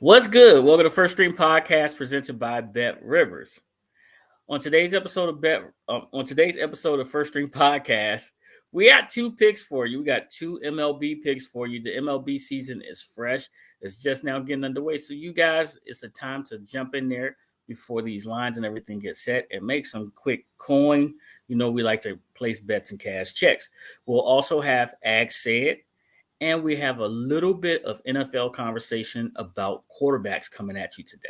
What's good? Welcome to First Stream Podcast presented by Bet Rivers. On today's episode of First Stream Podcast, we got two picks for you. We got two MLB picks for you. The MLB season is fresh. It's just now getting underway. So you guys, it's the time to jump in there before these lines and everything get set and make some quick coin. You know, we like to place bets and cash checks. We'll also have Ag Said, and we have a little bit of NFL conversation about quarterbacks coming at you today.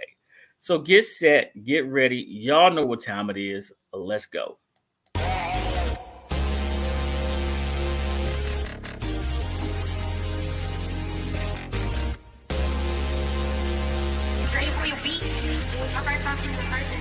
So get set, get ready. Y'all know what time it is. Let's go. Ready for your beats? I'll write something in the person.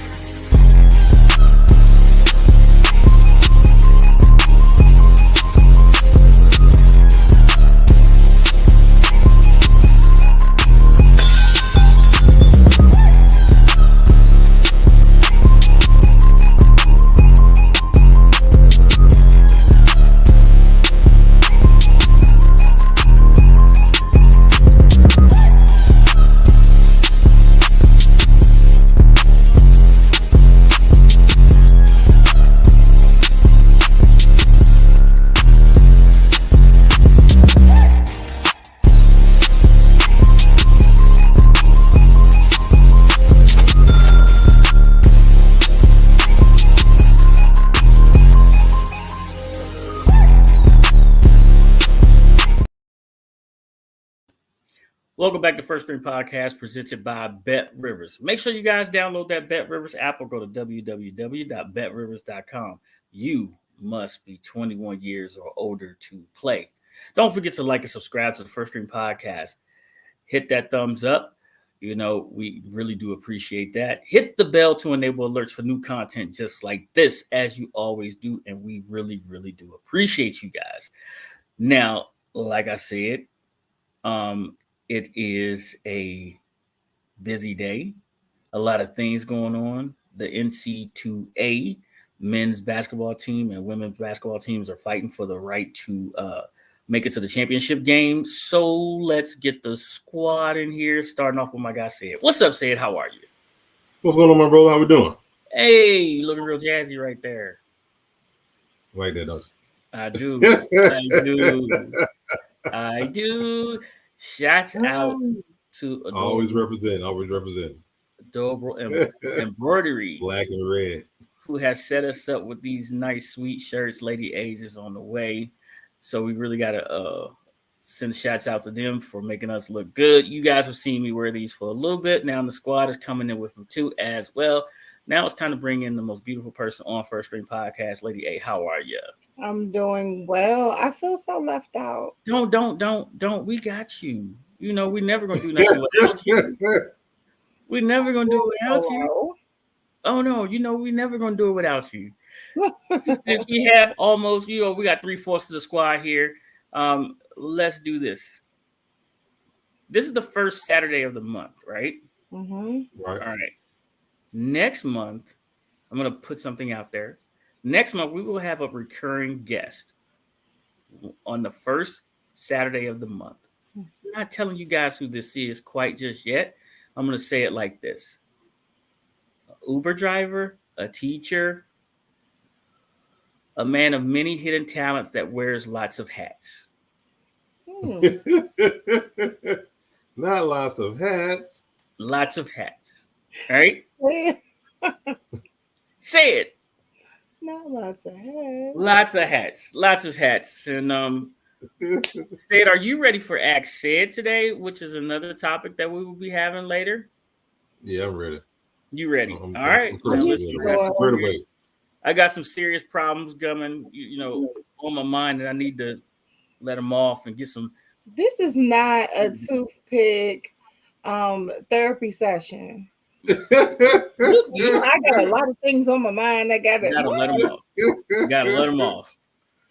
Welcome back to First Stream Podcast presented by Bet Rivers. Make sure you guys download that Bet Rivers app or go to www.betrivers.com. You must be 21 years or older to play. Don't forget to like and subscribe to the First Stream Podcast. Hit that thumbs up. You know, we really do appreciate that. Hit the bell to enable alerts for new content just like this, as you always do. And we really, really do appreciate you guys. Now, like I said, it is a busy day. A lot of things going on. The NC2A men's basketball team and women's basketball teams are fighting for the right to make it to the championship game. So let's get the squad in here. Starting off with my guy, Sid. What's up, Sid? How are you? What's going on, my brother? How we doing? Hey, you looking real jazzy right there. Like that, does. I do. I do. Shouts out to Always represent. Adorable Embroidery, Black and red. who has set us up with these nice, sweet shirts. Lady A's is on the way. So we really got to send shouts out to them for making us look good. You guys have seen me wear these for a little bit. Now the squad is coming in with them too as well. Now it's time to bring in the most beautiful person on First Stream Podcast, Lady A. How are you? I'm doing well. I feel so left out. Don't. We got you. You know, we never going to do nothing without you. We never going to do it without you. Oh, no. You know, we never going to do it without you. Since we have almost, we got 3/4 of the squad here. Let's do this. This is the first Saturday of the month, right? Mm-hmm. Right. All right. Next month, I'm going to put something out there. Next month, we will have a recurring guest on the first Saturday of the month. I'm not telling you guys who this is quite just yet. I'm going to say it like this. An Uber driver, a teacher, a man of many hidden talents that wears lots of hats. Not lots of hats. Lots of hats. All right? Say it. Not lots of hats. Lots of hats. Lots of hats. And State, are you ready for Act Said today, which is another topic that we will be having later? Yeah, I'm ready. You ready? I'm All right. I'm ready. Straight away. I got some serious problems coming, on my mind, and I need to let them off and get some. This is not a toothpick therapy session. I got a lot of things on my mind. Gotta let them off. Gotta let them off.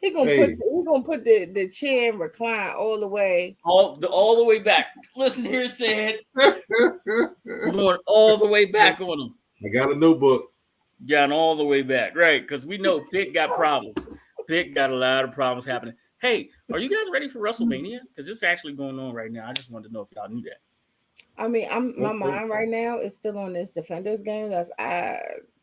He gonna put the chair and recline all the way. All the way back. Listen here, Sid. I'm going all the way back on them. I got a notebook. Got all the way back, right? Because we know Pitt got problems. Pitt got a lot of problems happening. Hey, are you guys ready for WrestleMania? Because it's actually going on right now. I just wanted to know if y'all knew that. I mean, my Okay. mind right now is still on this Defenders game. That's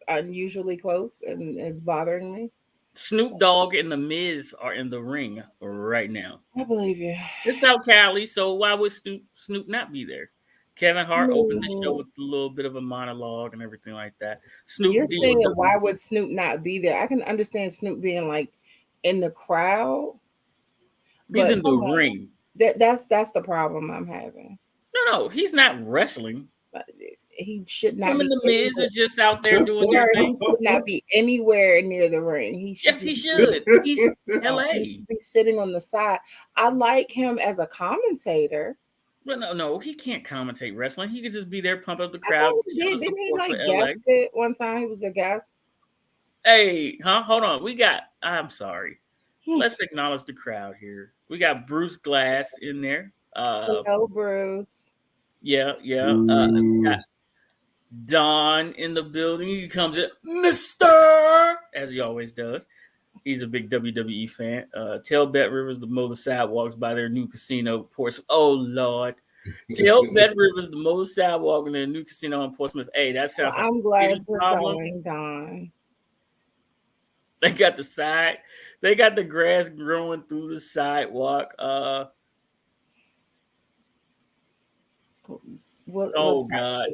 unusually close, and it's bothering me. Snoop Dogg and The Miz are in the ring right now. I believe you. It's out Cali, so why would Snoop not be there? Kevin Hart opened the show No, with a little bit of a monologue and everything like that. you're Snoop saying D-O-W. why would Snoop not be there? I can understand Snoop being like in the crowd, He's but in the come on, ring. that's the problem I'm having. No, he's not wrestling. He should not Him and be The Miz anywhere. are just out there doing their Sir, he thing. should not be anywhere near the ring. He should Yes, he be should. He's he LA. should be sitting on the side. I like him as a commentator. But no, he can't commentate wrestling. He could just be there, pump up the I crowd, thought he show did. the Didn't he support like for LA. guest it one time? He was a guest. Hey, hold on. I'm sorry. Let's acknowledge the crowd here. We got Bruce Glass in there. Hello, Bruce. Yeah. Got Don in the building. He comes in, Mr. as he always does. He's a big WWE fan. Tell Bet Rivers the motor sidewalks by their new casino, Portsmouth. Oh, Lord. Tell Bet Rivers the motor sidewalk in their new casino in Portsmouth. Hey, that sounds like I'm a glad city you're problem. going, Don. They got the side. They got the grass growing through the sidewalk. Oh, God.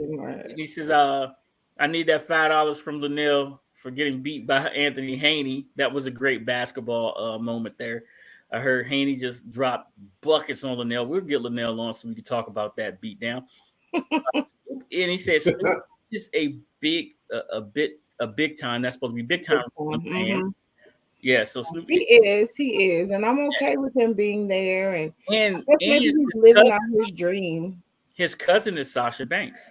He says, I need that $5 from Linnell for getting beat by Anthony Haney. That was a great basketball moment there. I heard Haney just drop buckets on Linnell. We'll get Linnell on so we can talk about that beatdown. And he says it's a big time. That's supposed to be big time. Mm-hmm. Yeah, so Snoop he is, and I'm okay with him being there. And maybe he's living out his dream. His cousin is Sasha Banks.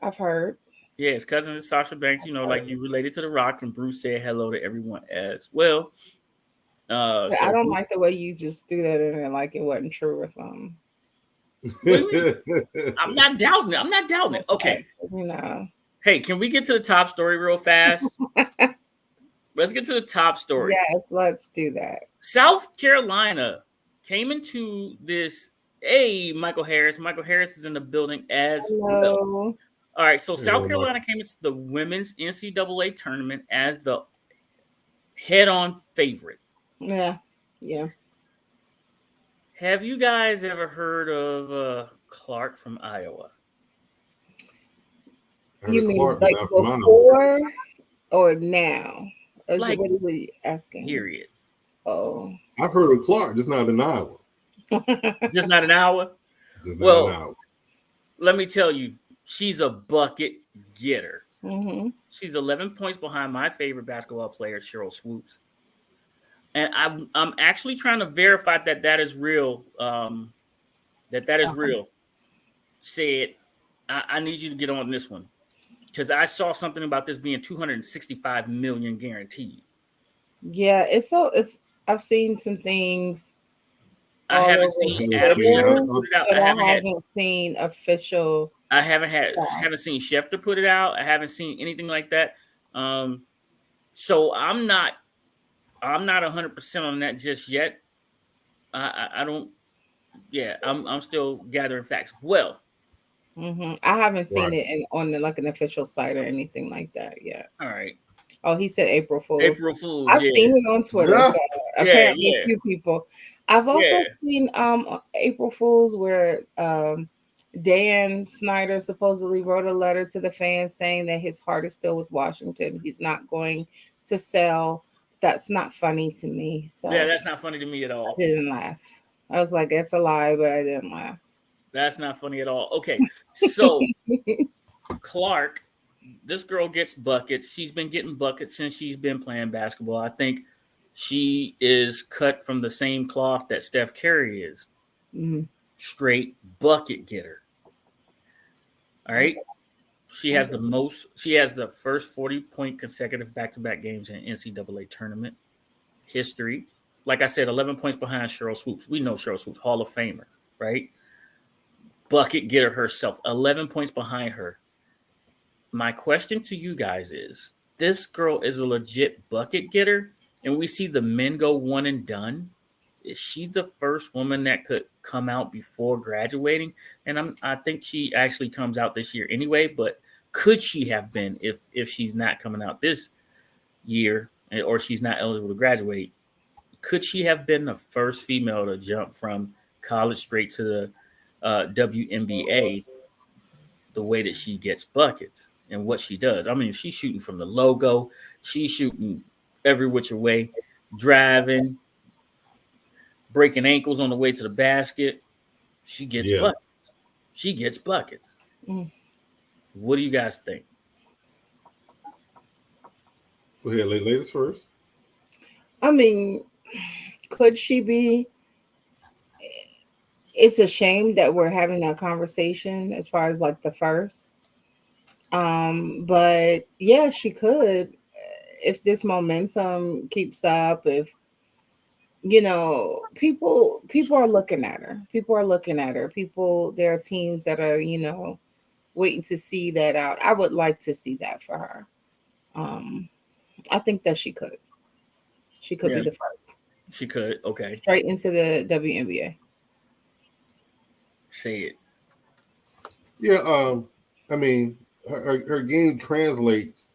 I've heard. Yeah, his cousin is Sasha Banks. You know, like you related to The Rock, and Bruce said hello to everyone as well. I don't like the way you just do that and like it wasn't true or something. I'm not doubting it. Okay. No. Hey, can we get to the top story real fast? Let's get to the top story. Yes, let's do that. South Carolina came into this. Hey, Michael Harris. Michael Harris is in the building as well. All right, so South Carolina came into the women's NCAA tournament as the head-on favorite. Yeah. Have you guys ever heard of Clark from Iowa? You mean like before or now? Like, what are we asking? Period. Oh. I've heard of Clark, just not in Iowa. Just not an hour? Just not an hour. Let me tell you, she's a bucket getter. Mm-hmm. She's 11 points behind my favorite basketball player, Cheryl Swoops. And I'm actually trying to verify that is real. That is real. Said, I need you to get on this one. Because I saw something about this being 265 million guaranteed. Yeah, I've seen some things. I haven't seen Adam Schefter put it out. But I haven't seen official. I haven't seen Schefter put it out. I haven't seen anything like that. So I'm not 100% on that just yet. I don't. Yeah, I'm still gathering facts. Well, I haven't seen it on like an official site or anything like that yet. All right. Oh, he said April Fool's. April Fool's. I've seen it on Twitter. Yeah. So apparently, a few people. I've also seen April Fool's where Dan Snyder supposedly wrote a letter to the fans saying that his heart is still with Washington. He's not going to sell. That's not funny to me. So yeah, that's not funny to me at all. I didn't laugh. I was like, it's a lie, but I didn't laugh. That's not funny at all. Okay, so Clark, this girl gets buckets. She's been getting buckets since she's been playing basketball. I think she is cut from the same cloth that Steph Curry is. Mm-hmm. Straight bucket getter. All right. She has the first 40-point consecutive back-to-back games in NCAA tournament history. Like I said, 11 points behind Cheryl Swoops. We know Cheryl Swoops, Hall of Famer, right? Bucket getter herself, 11 points behind her. My question to you guys is, this girl is a legit bucket getter, and we see the men go one and done. is she the first woman that could come out before graduating? And I think she actually comes out this year anyway. But could she have been if she's not coming out this year or she's not eligible to graduate? Could she have been the first female to jump from college straight to the WNBA the way that she gets buckets and what she does? I mean, she's shooting from the logo, she's shooting every which way, driving, breaking ankles on the way to the basket. She gets buckets. She gets buckets. What do you guys think? Go ahead, ladies first. I mean, could she be? It's a shame that we're having that conversation as far as like the first. But yeah, she could if this momentum keeps up, if people are looking at her. People are looking at her. There are teams that are, waiting to see that out. I would like to see that for her. I think that she could. She could be the first. She could. Okay. Straight into the WNBA. Say it. Yeah. I mean, her game translates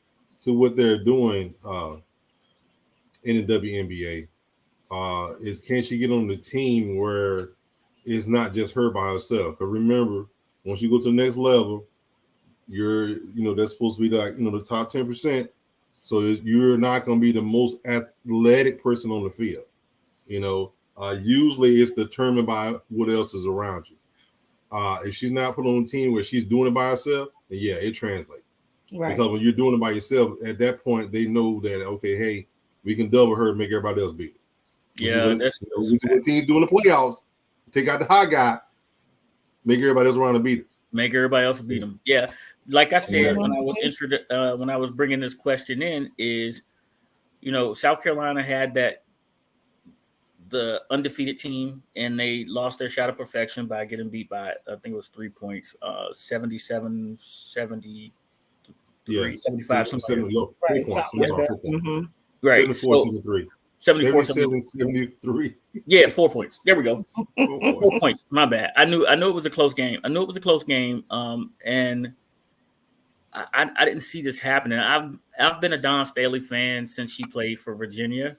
to what they're doing in the WNBA. Is can she get on the team where it's not just her by herself? Because remember, once you go to the next level, that's supposed to be like the top 10%. So you're not going to be the most athletic person on the field. Usually it's determined by what else is around you. If she's not put on a team where she's doing it by herself, then yeah, it translates. Right. Because when you're doing it by yourself, at that point they know that okay, hey, we can double her and make everybody else beat her. Yeah, that's what teams doing the playoffs. Take out the hot guy, make everybody else around to beat us. Make everybody else beat them. Yeah, like I said when I was bringing this question in, is South Carolina had the undefeated team, and they lost their shot of perfection by getting beat by, I think it was 3 points, 77, 73, 75, something. 4 points. Right. 74, 73. 74, 73. Yeah, 4 points. There we go. 4 points. My bad. I knew it was a close game. And I didn't see this happening. I've been a Dawn Staley fan since she played for Virginia.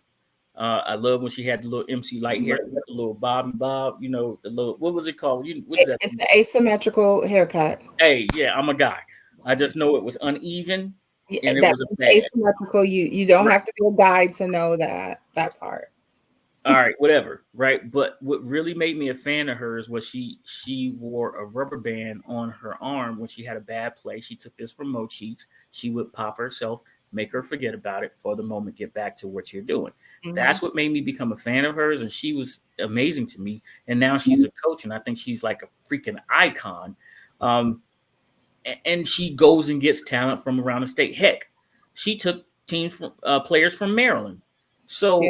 I love when she had the little MC Light hair, the little Bobby Bob, the little, what was it called? What is that? It's an asymmetrical haircut. Hey, yeah, I'm a guy. I just know it was uneven. And it was asymmetrical. You don't have to be a guy to know that part. All right, whatever, right? But what really made me a fan of hers was she wore a rubber band on her arm when she had a bad play. She took this from Mo Cheeks. She would pop herself, make her forget about it for the moment, get back to what you're doing. Mm-hmm. That's what made me become a fan of hers, and she was amazing to me. And now she's a coach, and I think she's like a freaking icon. And she goes and gets talent from around the state. Heck, she took players from Maryland. So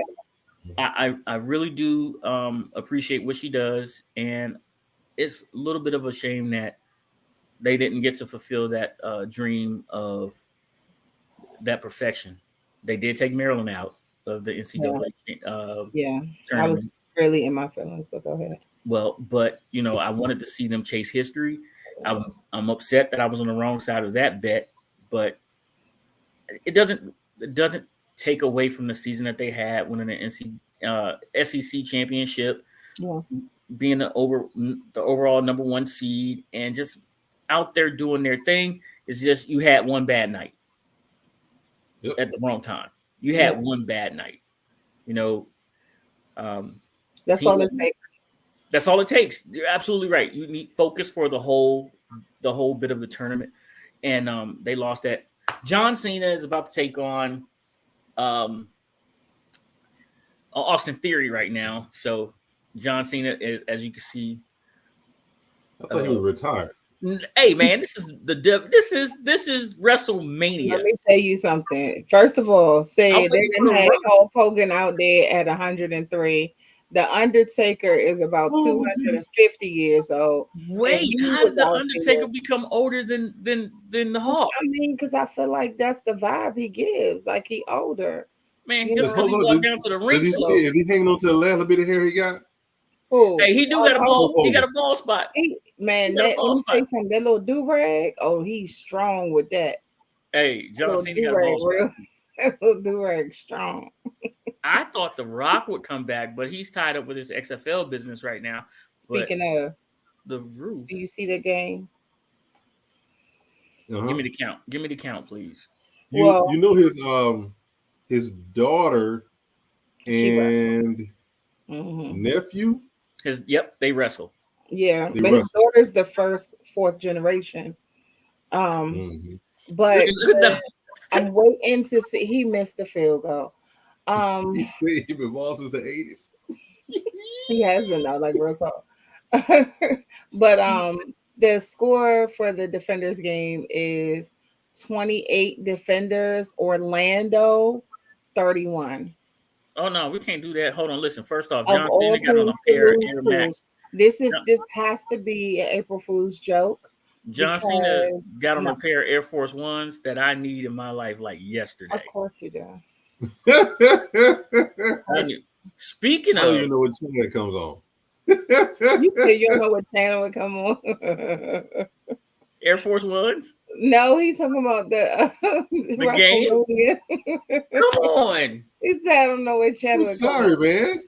I really do appreciate what she does, and it's a little bit of a shame that they didn't get to fulfill that dream of that perfection. They did take Maryland out of the NCAA tournament. I was really in my feelings, but go ahead. Well, but I wanted to see them chase history. I'm upset that I was on the wrong side of that bet, but it doesn't take away from the season that they had winning the SEC championship, being the overall number one seed, and just out there doing their thing. It's just you had one bad night at the wrong time. You had one bad night. That's all it takes. That's all it takes. You're absolutely right. You need focus for the whole bit of the tournament, and they lost that. John Cena is about to take on Austin Theory right now. So John Cena is, as you can see, I thought he was retired. Hey man, this is WrestleMania. Let me tell you something. First of all, they're gonna have Hulk Hogan out there at 103. The Undertaker is about 250 years old. Wait, how did the Undertaker become older than the Hulk? I mean, because I feel like that's the vibe he gives. Like he older. Man, You just know? because he walked down to the ring. Is he hanging on to the last little bit of hair he got? Oh, Hey, he do got a ball. He got a ball spot. Man, got a let ball me spot. say something. That little do-rag, oh, he's strong with that. Hey, John Little Cena got a ball do-rag, spot. that little do-rag strong. I thought The Rock would come back, but he's tied up with his XFL business right now. Speaking of, the roof, do you see the game? Uh-huh. give me the count, please. You know his daughter and nephew. They wrestle. Yeah, but his daughter's the fourth generation. But I'm waiting to see. He missed the field goal. He said he's been involved since the 80s. He has been though, like real talk. But the score for the Defenders game is 28 Defenders, Orlando 31. Oh no, we can't do that. Hold on, listen. First off, John Cena got on a pair of Air Max. This has to be an April Fool's joke. John Cena got on a pair of Air Force Ones that I need in my life like yesterday. Of course you do. Speaking of, I don't even know what channel it comes on. You say you don't know what channel it come on. Air Force Ones? No, he's talking about the game. Come on. He said I don't know what channel. I'm sorry, man.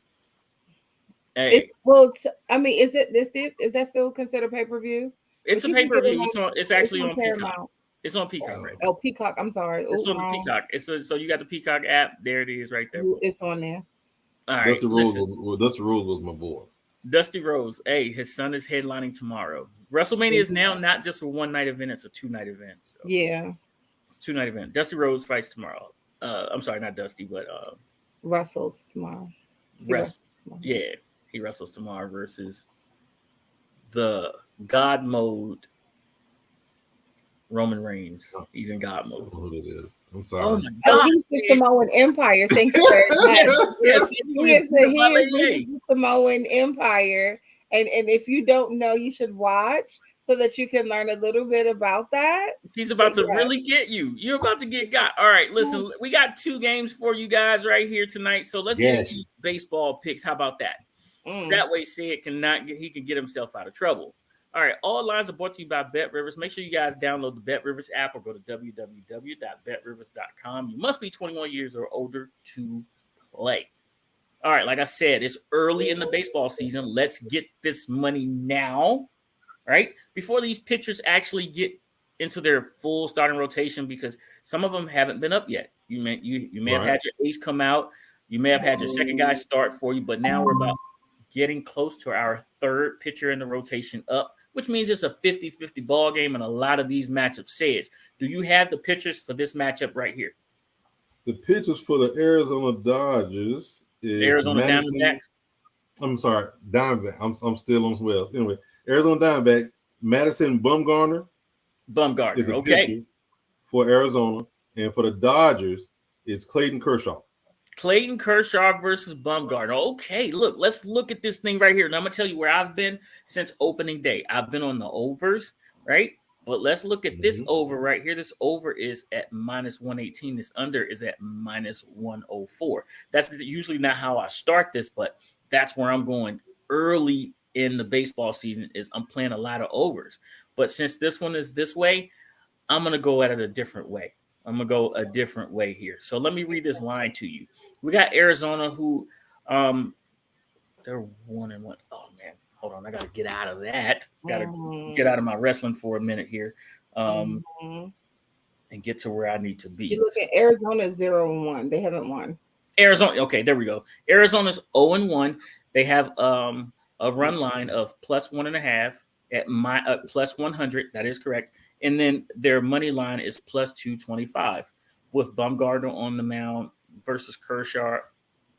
Hey. Is that still considered pay-per-view? It's a pay-per-view. It's actually on Peacock. It's on Peacock right now. Oh, Peacock. I'm sorry. It's on the Peacock. So you got the Peacock app. There it is right there. It's on there. All right. Dusty Rhodes was my boy. Dusty Rhodes. Hey, his son is headlining tomorrow. WrestleMania is now not just a one-night event. It's a two-night event. So. Yeah. It's a 2-night event. Dusty Rhodes fights tomorrow. I'm sorry, not Dusty, but wrestles tomorrow. Yeah, he wrestles tomorrow versus the God mode Roman Reigns. He's in God mode. I don't know what it is. I'm sorry. Oh my God! He's the Samoan Empire. Thank you very much. Yes, he is the Samoan Empire. And if you don't know, you should watch so that you can learn a little bit about that. He's about to really get you. You're about to get got. All right, listen, we got 2 games for you guys right here tonight. So let's get to baseball picks. How about that? That way, Sid he can get himself out of trouble. All right, all lines are brought to you by BetRivers. Make sure you guys download the BetRivers app or go to www.betrivers.com. You must be 21 years or older to play. All right, like I said, it's early in the baseball season. Let's get this money now, right? Before these pitchers actually get into their full starting rotation, because some of them haven't been up yet. You may have had your ace come out. You may have had your second guy start for you, but now we're about getting close to our third pitcher in the rotation up, which means it's a 50-50 ball game, and a lot of these matchups says. Do you have the pitchers for this matchup right here? The pitchers for the Arizona Dodgers is Arizona Diamondbacks. I'm sorry, Diamondbacks. I'm still on somewhere else. Anyway, Arizona Diamondbacks, Madison Bumgarner. Bumgarner, is a okay. pitcher for Arizona, and for the Dodgers is Clayton Kershaw. Clayton Kershaw versus Bumgarner. Okay, let's look at this thing right here. And I'm going to tell you where I've been since opening day. I've been on the overs, right? But let's look at this over right here. This over is at -118. This under is at -104. That's usually not how I start this, but that's where I'm going early in the baseball season. Is I'm playing a lot of overs. But since this one is this way, I'm going to go at it a different way. I'm going to go a different way here. So let me read this line to you. We got Arizona who they're 1-1. Oh, man. Hold on. I got to get out of that. Got to get out of my wrestling for a minute here and get to where I need to be. You look at Arizona 0-1. They haven't won. Arizona. Okay, there we go. Arizona's 0-1. They have a run line of +1.5 at +100. That is correct. And then their money line is +225 with Bumgarner on the mound versus Kershaw.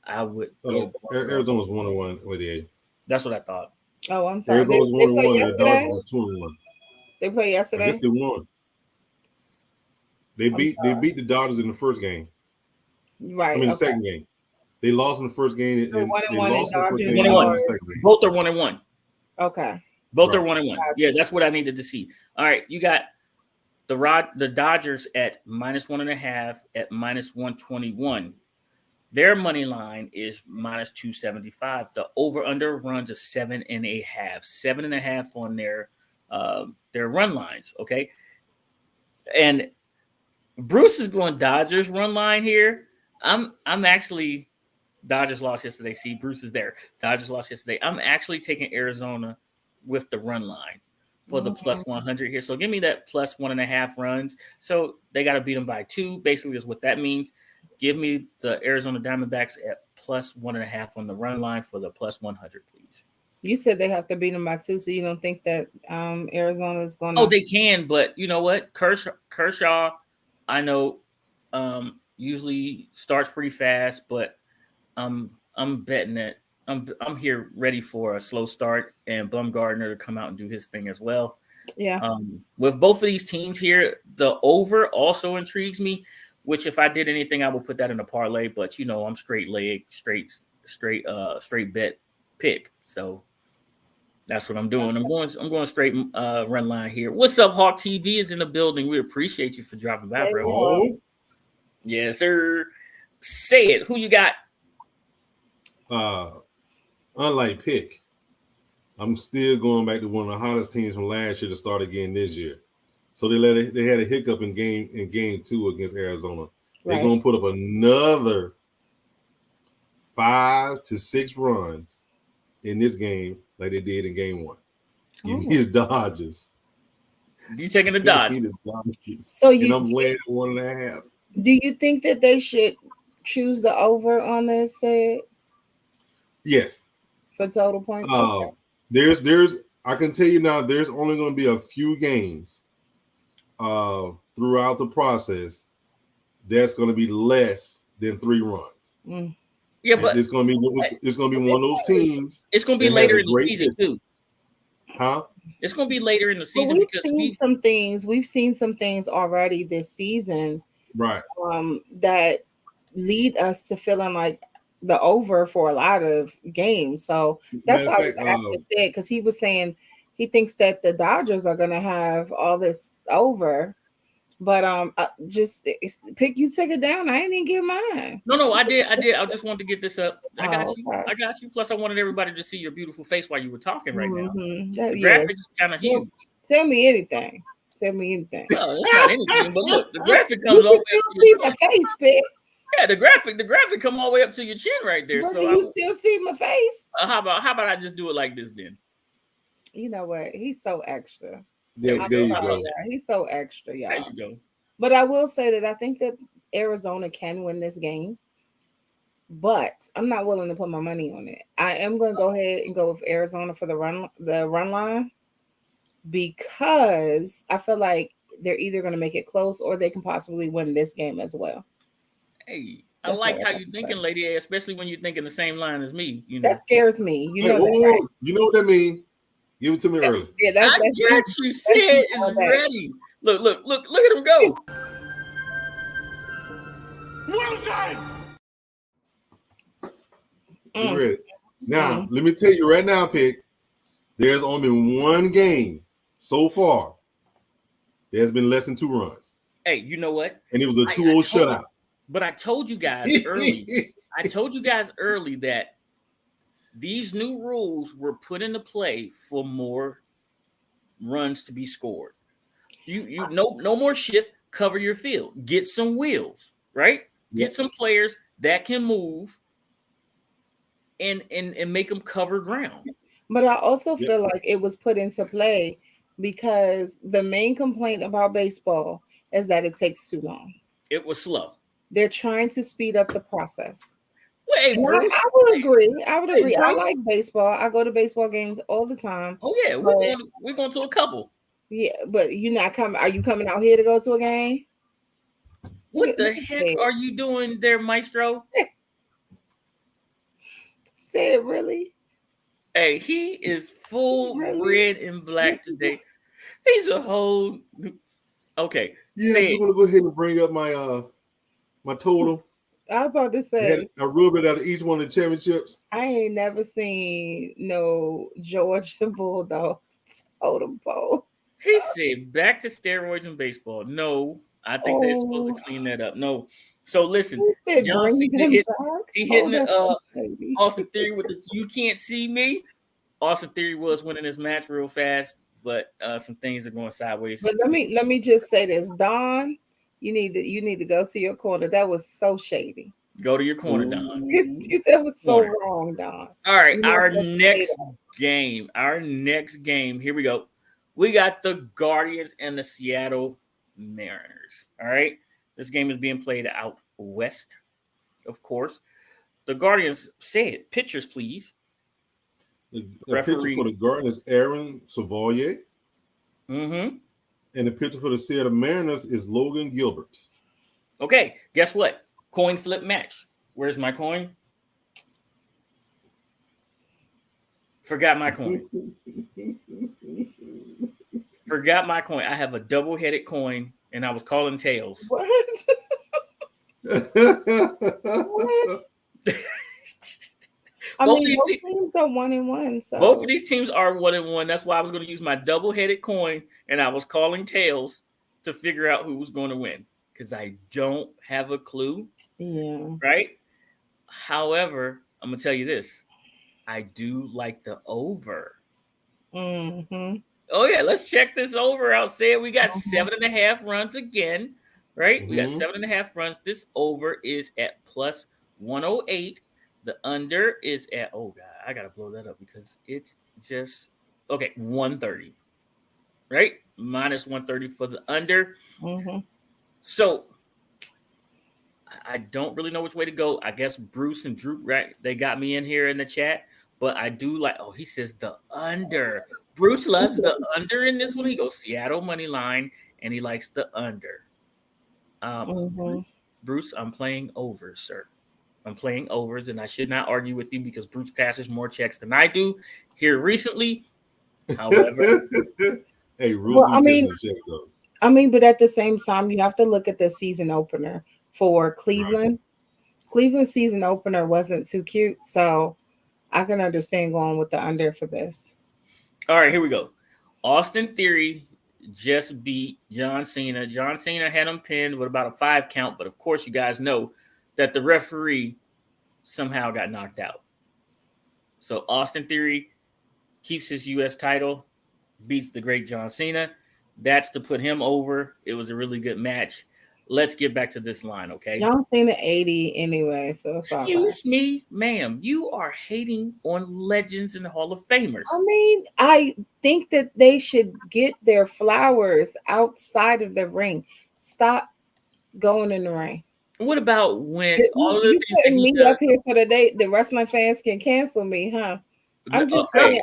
I would go. Arizona's 1-1 with the. That's what I thought. Oh, I'm sorry. Arizona's 1-1. The Dodgers are 2-1. They played yesterday. I guess they won. They beat the Dodgers in the first game. Right. I mean the second game. They lost in the first game. And they lost in the first game. 1-1. Both are 1-1. Okay. Both are 1-1. Yeah, that's what I needed to see. All right, you got the Dodgers at -1.5 at -121 Their money line is minus 275. The over under runs a 7.5, 7.5 on their run lines. Okay, and Bruce is going Dodgers run line here. I'm actually Dodgers lost yesterday. See, Bruce is there. Dodgers lost yesterday. I'm actually taking Arizona with the run line for the plus 100 here. So give me that plus 1.5 runs. So they got to beat them by 2. Basically, is what that means. Give me the Arizona Diamondbacks at plus 1.5 on the run line for the plus 100, please. You said they have to beat them by 2, so you don't think that Arizona is going to? Oh, they can, but you know what? Kershaw, I know, usually starts pretty fast, but I'm betting that I'm here ready for a slow start and Bumgarner to come out and do his thing as well. Yeah. With both of these teams here, the over also intrigues me. Which, if I did anything, I would put that in a parlay. But you know, I'm straight leg, straight bet pick. So that's what I'm doing. I'm going straight run line here. What's up, Hawk TV is in the building. We appreciate you for dropping by, bro. Oh, Yes, sir. Say it. Who you got? unlike Pick, I'm still going back to one of the hottest teams from last year to start again this year. So they had a hiccup in game 2 against Arizona. They're going to put up another 5 to 6 runs in this game like they did in game 1. Give me the Dodgers. You taking the Dodgers? So and I'm laying at 1.5. Do you think that they should choose the over on this set? Yes. For total points? Okay. There's I can tell you now, there's only going to be a few games throughout the process that's going to be less than 3 runs. Yeah, but it's going to be one of those teams. It's going to be later in the season too. Huh? It's going to be later in the season because we've seen some things already this season, right? That lead us to feeling like the over for a lot of games. So that's why I said, because he was saying he thinks that the Dodgers are going to have all this over. But just Pick, you took it down. I ain't even get mine. No, I did. I just wanted to get this up. I got you. Plus, I wanted everybody to see your beautiful face while you were talking right now. The graphics kind of huge. Tell me anything. No, it's not anything. But look, the graphic comes all the way up to your my face, Pick. Yeah, the graphic come all the way up to your chin right there. But so you still see my face. How about I just do it like this then? You know what? He's so extra. There you go. He's so extra, y'all. There you go. But I will say that I think that Arizona can win this game, but I'm not willing to put my money on it. I am going to go ahead and go with Arizona for the run line because I feel like they're either going to make it close or they can possibly win this game as well. Hey, I like how you're thinking, Lady A, especially when you're thinking the same line as me. You know that scares me. You know right? You know what that means? Give it to me early. Yeah, I got you. Sid is ready. Look at him go. Wilson! You ready? Now, let me tell you right now, Pick. There's only one game so far that has been less than 2 runs. Hey, you know what? And it was a 2-0 shutout. But I told you guys early. That these new rules were put into play for more runs to be scored. You no more shift, cover your field. Get some wheels, right? Get some players that can move and make them cover ground. But I also feel like it was put into play because the main complaint about baseball is that it takes too long. It was slow. They're trying to speed up the process. Hey, Bruce, I would agree. I like baseball. I go to baseball games all the time. Oh yeah, we're going to a couple. Yeah, but you're not coming. Are you coming out here to go to a game? What the heck are you doing there, Maestro? Say it really. Hey, he is full red and black today. He's a whole okay. Yeah, I'm just gonna go ahead and bring up my my total. I was about to say a little bit out of each one of the championships. I ain't never seen no Georgia Bulldog totem pole. He said back to steroids in baseball. No, I think they're supposed to clean that up. No. So listen, He said, John bring Cena them hit, back. he hitting that's the so shady. Austin Theory with the "You Can't See Me." Austin Theory was winning this match real fast, but some things are going sideways. But let me just say this, Don, you need to go to your corner. That was so shady. Go to your corner, Don. That was so Corner. wrong, Don. All right, You know our what I'm next saying? game. Our next game. Here we go. We got the Guardians and the Seattle Mariners. All right. This game is being played out west, of course. The Guardians said, pitchers, please. The pitcher for the Guardians is Aaron Savalier. Mm-hmm. And the pitcher for the Seattle Mariners is Logan Gilbert. Okay, guess what? Coin flip match. Where's my coin? Forgot my coin. Forgot my coin. I have a double-headed coin, and I was calling tails. What? What? I Both mean, of these both teams are 1-1. So Both of these teams are 1-1. That's why I was going to use my double-headed coin, and I was calling tails to figure out who was going to win because I don't have a clue. Yeah. Right? However, I'm going to tell you this. I do like the over. Mm-hmm. Oh, yeah. Let's check this over out. Say we got 7.5 runs again, right? We got 7.5 runs. This over is at plus 108. The under is at, oh, God, I got to blow that up because it's just, okay, 130, right? Minus 130 for the under. Mm-hmm. So I don't really know which way to go. I guess Bruce and Drew, right? They got me in here in the chat, but I do like, oh, he says the under. Bruce loves the under in this one. He goes Seattle money line, and he likes the under. Bruce, I'm playing over, sir. I'm playing overs, and I should not argue with you because Bruce cashes more checks than I do here recently. However, hey, well, I mean, but at the same time, you have to look at the season opener for Cleveland. Right. Cleveland's season opener wasn't too cute, so I can understand going with the under for this. All right, here we go. Austin Theory just beat John Cena. John Cena had him pinned with about a 5 count, but of course, you guys know that the referee somehow got knocked out. So Austin Theory keeps his U.S. title, beats the great John Cena. That's to put him over. It was a really good match. Let's get back to this line, okay? John Cena 80 anyway, so excuse me, ma'am. You are hating on legends and Hall of Famers. I mean, I think that they should get their flowers outside of the ring. Stop going in the ring. What about when all of the things me up here for the day? The wrestling fans can cancel me, huh? I'm just saying.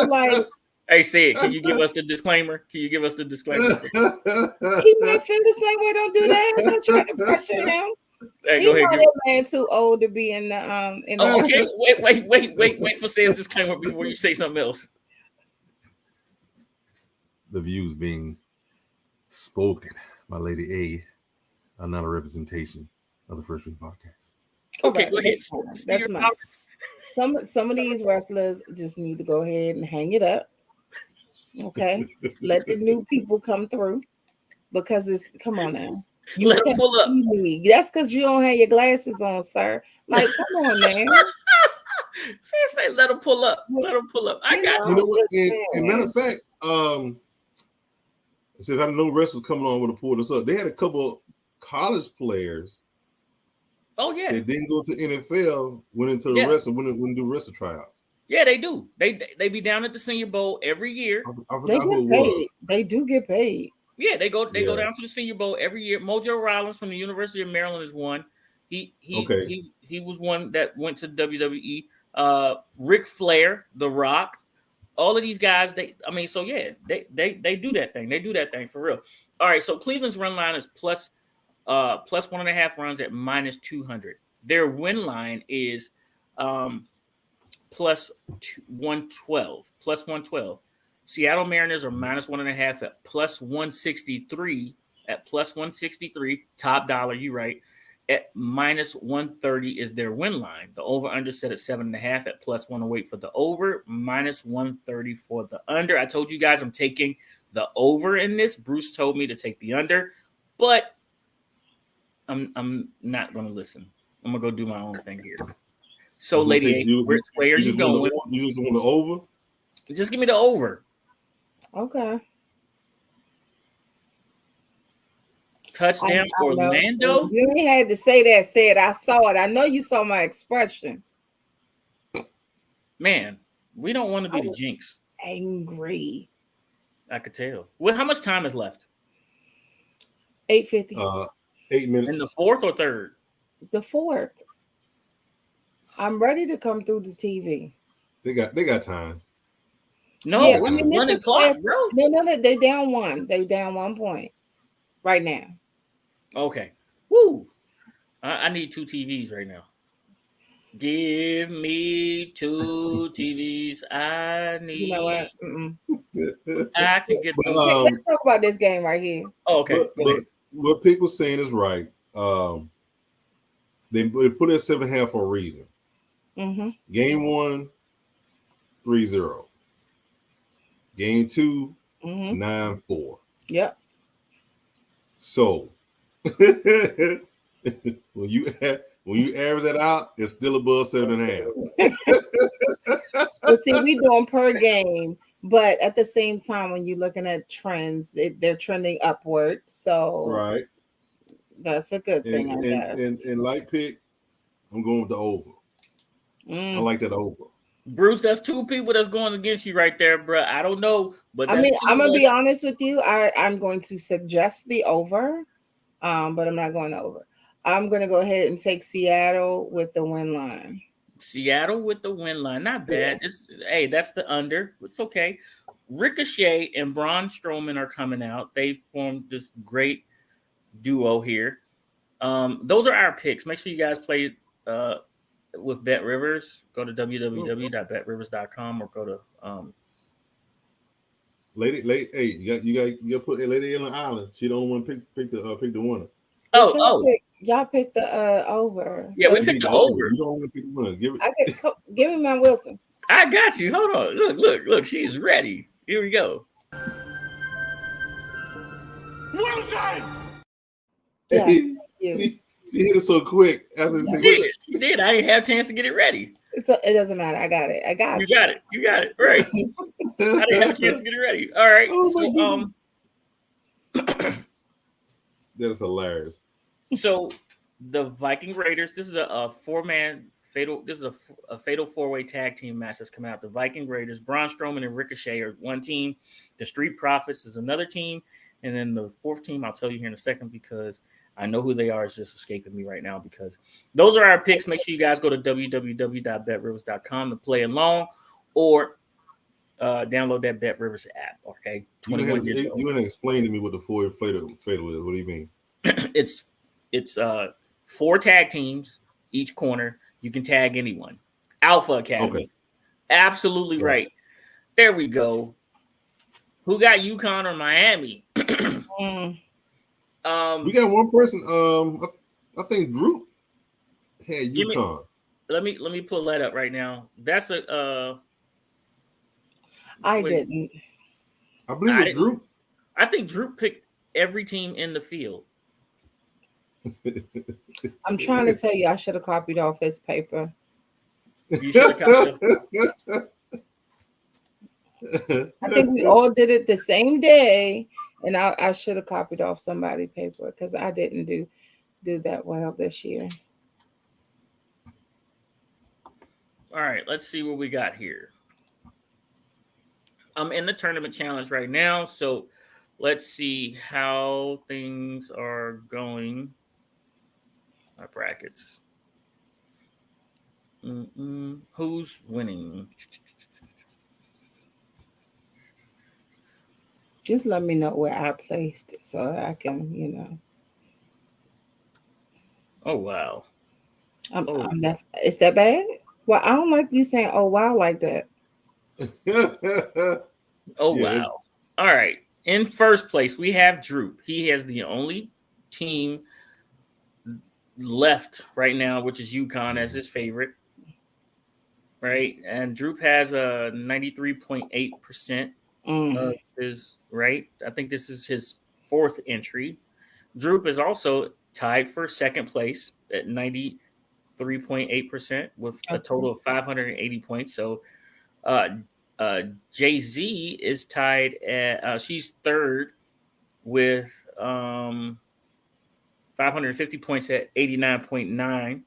Like, hey, say it. Can you give us the disclaimer? Can you give us the disclaimer? He might feel the same way. Don't do that. Don't try to pressure him. Hey, go ahead. That man too old to be in the okay, wait for say's disclaimer before you say something else. The views being spoken by Lady A are not a representation of the First Ring Podcast. Okay, go ahead. That's some of these wrestlers just need to go ahead and hang it up. Okay, let the new people come through because it's come on now. You let them pull up. That's because you don't have your glasses on, sir. Like, come on, man. Say let them pull up. Let them pull up. I got you. Know what? And matter of fact, so if I know wrestlers coming on with a pull this up, they had a couple college players. Oh yeah, they didn't go to NFL, went into the wrestling, wouldn't do wrestling tryouts. Yeah, they do. They be down at the Senior Bowl every year. They get paid. They do get paid. Yeah, they go down to the Senior Bowl every year. Mojo Rawlins from the University of Maryland is one. He was one that went to WWE. Ric Flair, The Rock, all of these guys. They do that thing. They do that thing for real. All right, so Cleveland's run line is plus 1.5 runs at minus 200. Their win line is plus 112. Plus 112. Seattle Mariners are minus 1.5 at plus 163. At plus 163, top dollar. You right. At minus 130 is their win line. The over under set at 7.5 at plus 108 for the over, minus 130 for the under. I told you guys I'm taking the over in this. Bruce told me to take the under, but I'm not gonna listen. I'm gonna go do my own thing here. So, Lady A, which way are you going? You just want the over? Just give me the over. Okay. Touchdown, Orlando. You ain't had to say that. Say it. I saw it. I know you saw my expression. Man, we don't want to be the jinx. Angry. I could tell. Well, how much time is left? 8:50. 8 minutes. In the fourth or third? The fourth. I'm ready to come through the TV. They got time. No, Yeah, it's running clock, bro. No, they down one. They down 1 point right now. Okay. Woo. I need 2 TVs right now. Give me 2 TVs. I need. You know what? I can get. Let's talk about this game right here. Oh, okay. But what Pick was saying is right. They put it at 7.5 for a reason. Mm-hmm. Game 1, 3-0. Game 2, 9-4. Yep. So when you average that out, it's still above 7.5. But see, we doing per game, but at the same time, when you're looking at trends, they're trending upward. So right, that's a good thing. I guess. And like Pick, I'm going with the over. I like that over. Bruce, that's 2 people that's going against you right there, bro. I don't know, but I mean, I'm gonna be honest with you. I'm going to suggest the over, but I'm not going over. I'm gonna go ahead and take Seattle with the win line. Seattle with the win line, not bad. Hey, that's the under. It's okay. Ricochet and Braun Strowman are coming out. They formed this great duo here. Those are our picks. Make sure you guys play with Bet Rivers. Go to www.betrivers.com or go to Lady, hey, you got to put Lady on the island. She don't want to pick the winner. Y'all picked the over. Yeah, we picked the over. You don't want to pick the winner. Give me my Wilson. I got you. Hold on. Look. She is ready. Here we go. Wilson. Yeah. She hit it so quick. She did. I didn't have a chance to get it ready. It doesn't matter. I got it. You got it. Right. I didn't have a chance to get it ready. All right. That's hilarious. So the Viking Raiders. This is a 4-man fatal. This is a fatal 4-way tag team match that's coming out. The Viking Raiders, Braun Strowman and Ricochet are one team. The Street Profits is another team, and then the 4th team I'll tell you here in a second because I know who they are. It's just escaping me right now because those are our picks. Make sure you guys go to www.betrivers.com to play along or download that Bet Rivers app. Okay, 21 years old. You want to explain to me what the 4 fatal is? What do you mean? It's 4 tag teams each corner. You can tag anyone. Alpha Academy. Okay. Absolutely right. There we go. Who got UConn or Miami? We got one person. I think Drew had UConn. Let me pull that up right now. That's a. I didn't. I believe it's Drew. I think Drew picked every team in the field. I'm trying to tell you, I should have copied off his paper. You should have copied off. I think we all did it the same day, and I should have copied off somebody's paper because I didn't do that well this year. All right, let's see what we got here. I'm in the tournament challenge right now, so let's see how things are going. My brackets. Who's winning? Just let me know where I placed it so I can, Oh, wow. Is that bad? Well, I don't like you saying, oh, wow, like that. Oh, wow. All right. In first place, we have Droop. He has the only team left right now, which is UConn as his favorite. Right. And Droop has a 93.8% of his right. I think this is his 4th entry. Droop is also tied for second place at 93.8% with a total of 580 points. So Jay-Z is tied at she's third with 550 points at 89.9,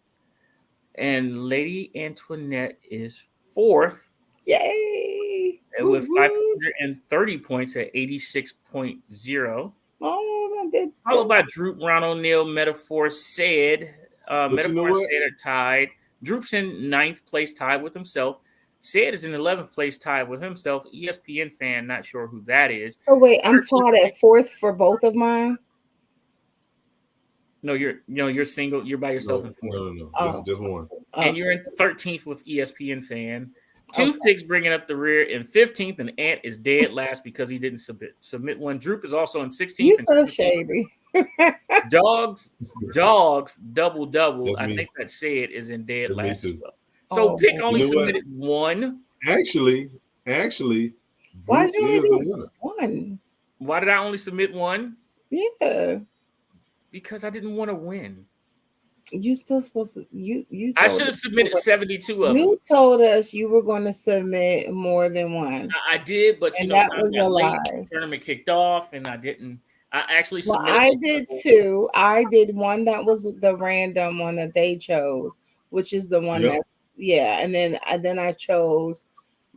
and Lady Antoinette is fourth. Yay! With 530 points at 86.0. Oh, that followed by Droop, Ron O'Neal, Metaphor, Said. Metaphor and Said are tied. Droop's in ninth place, tied with himself. Said is in 11th place, tied with himself. ESPN fan, not sure who that is. Oh wait, I'm tied at fourth for both of mine. No, you're single. You're by yourself in fourth. No. Just one. And you're in 13th with ESPN fan. Toothpicks bringing up the rear in 15th, and Ant is dead last because he didn't submit one. Droop is also in 16th. You're so shady. Dogs, double. I think that Said is in dead last as well. So Pick only submitted one. Actually, why did you only do one? Why did I only submit one? Yeah, because I didn't want to win. You still supposed to you I should have submitted 72 of them. You told us you were going to submit more than one. I did, but that was a lie. The tournament kicked off, and I didn't. I actually submitted. Well, I did too. I did one that was the random one that they chose, which is the one that's and then I chose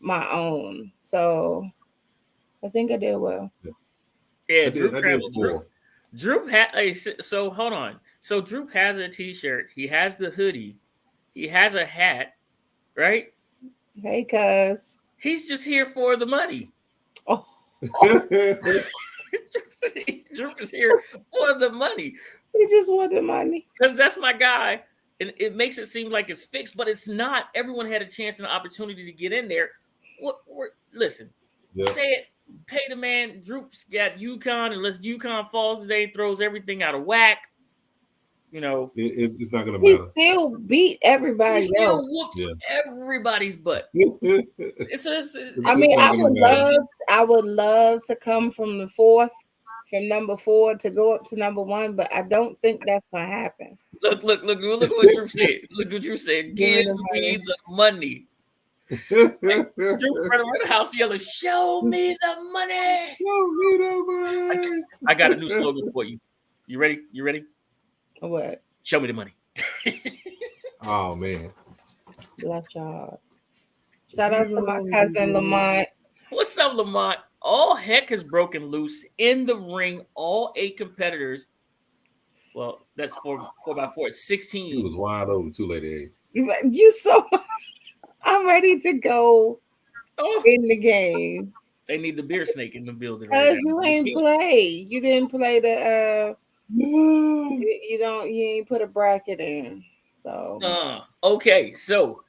my own. So I think I did well. Yeah, Droop had. So hold on. So Droop has a T-shirt. He has the hoodie. He has a hat, right? Hey, cuz. He's just here for the money. Oh. Droop is here for the money. He just want the money. Because that's my guy. And it makes it seem like it's fixed, but it's not. Everyone had a chance and an opportunity to get in there. Listen, say it. Pay the man. Droop's got UConn. Unless UConn falls today and throws everything out of whack. You know, it's not going to matter. He still beat everybody. He still whooped everybody's butt. I would love to come from number 4 to go up to number 1, but I don't think that's gonna happen. Look what Drew said. Look what Drew said. Give me the money. Drew front of the house yelling, "Show me the money! Show me the money!" I got a new slogan for you. You ready? What? Show me the money. Oh man. Love y'all. Shout out to my cousin Lamont. What's up, Lamont? All heck has broken loose in the ring. All 8 competitors. Well, that's 4x4. It's 16. He was wide open too late. You so I'm ready to go in the game. They need the beer snake in the building. Because you ain't play. You didn't play the you ain't put a bracket in. So okay, so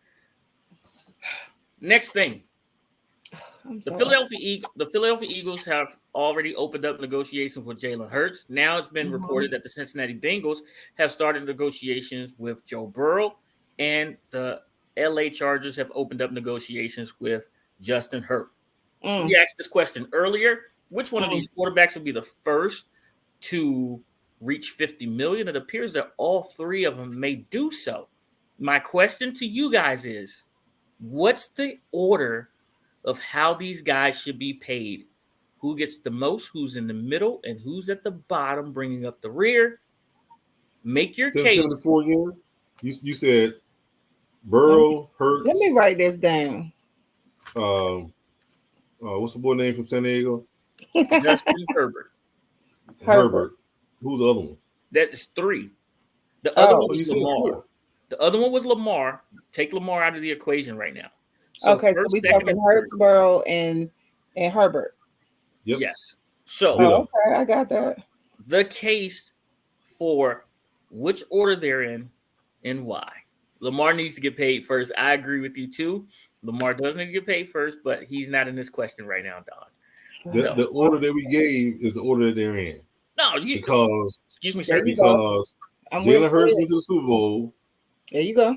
next thing. The Philadelphia Eagles have already opened up negotiations with Jalen Hurts. Now it's been reported that the Cincinnati Bengals have started negotiations with Joe Burrow, and the LA Chargers have opened up negotiations with Justin Herbert. We asked this question earlier. Which one of these quarterbacks will be the first to reach 50 million? It appears that all 3 of them may do so. My question to you guys is, what's the order of how these guys should be paid? Who gets the most, who's in the middle, and who's at the bottom bringing up the rear? Make your case. You said Burrow, Hurts. Let me write this down. What's the boy name from San Diego? Justin Herbert. Herbert. Who's the other one? That's 3. The other one was Lamar. The other one was Lamar. Take Lamar out of the equation right now. So so we talking Hurts, Burrow, and Herbert. Yep. Yes. So okay, I got that. The case for which order they're in and why. Lamar needs to get paid first. I agree with you too. Lamar does need to get paid first, but he's not in this question right now, Don. The order that we gave is the order that they're in. No, because excuse me, sir. Because Jalen Hurts went to the Super Bowl. There you go.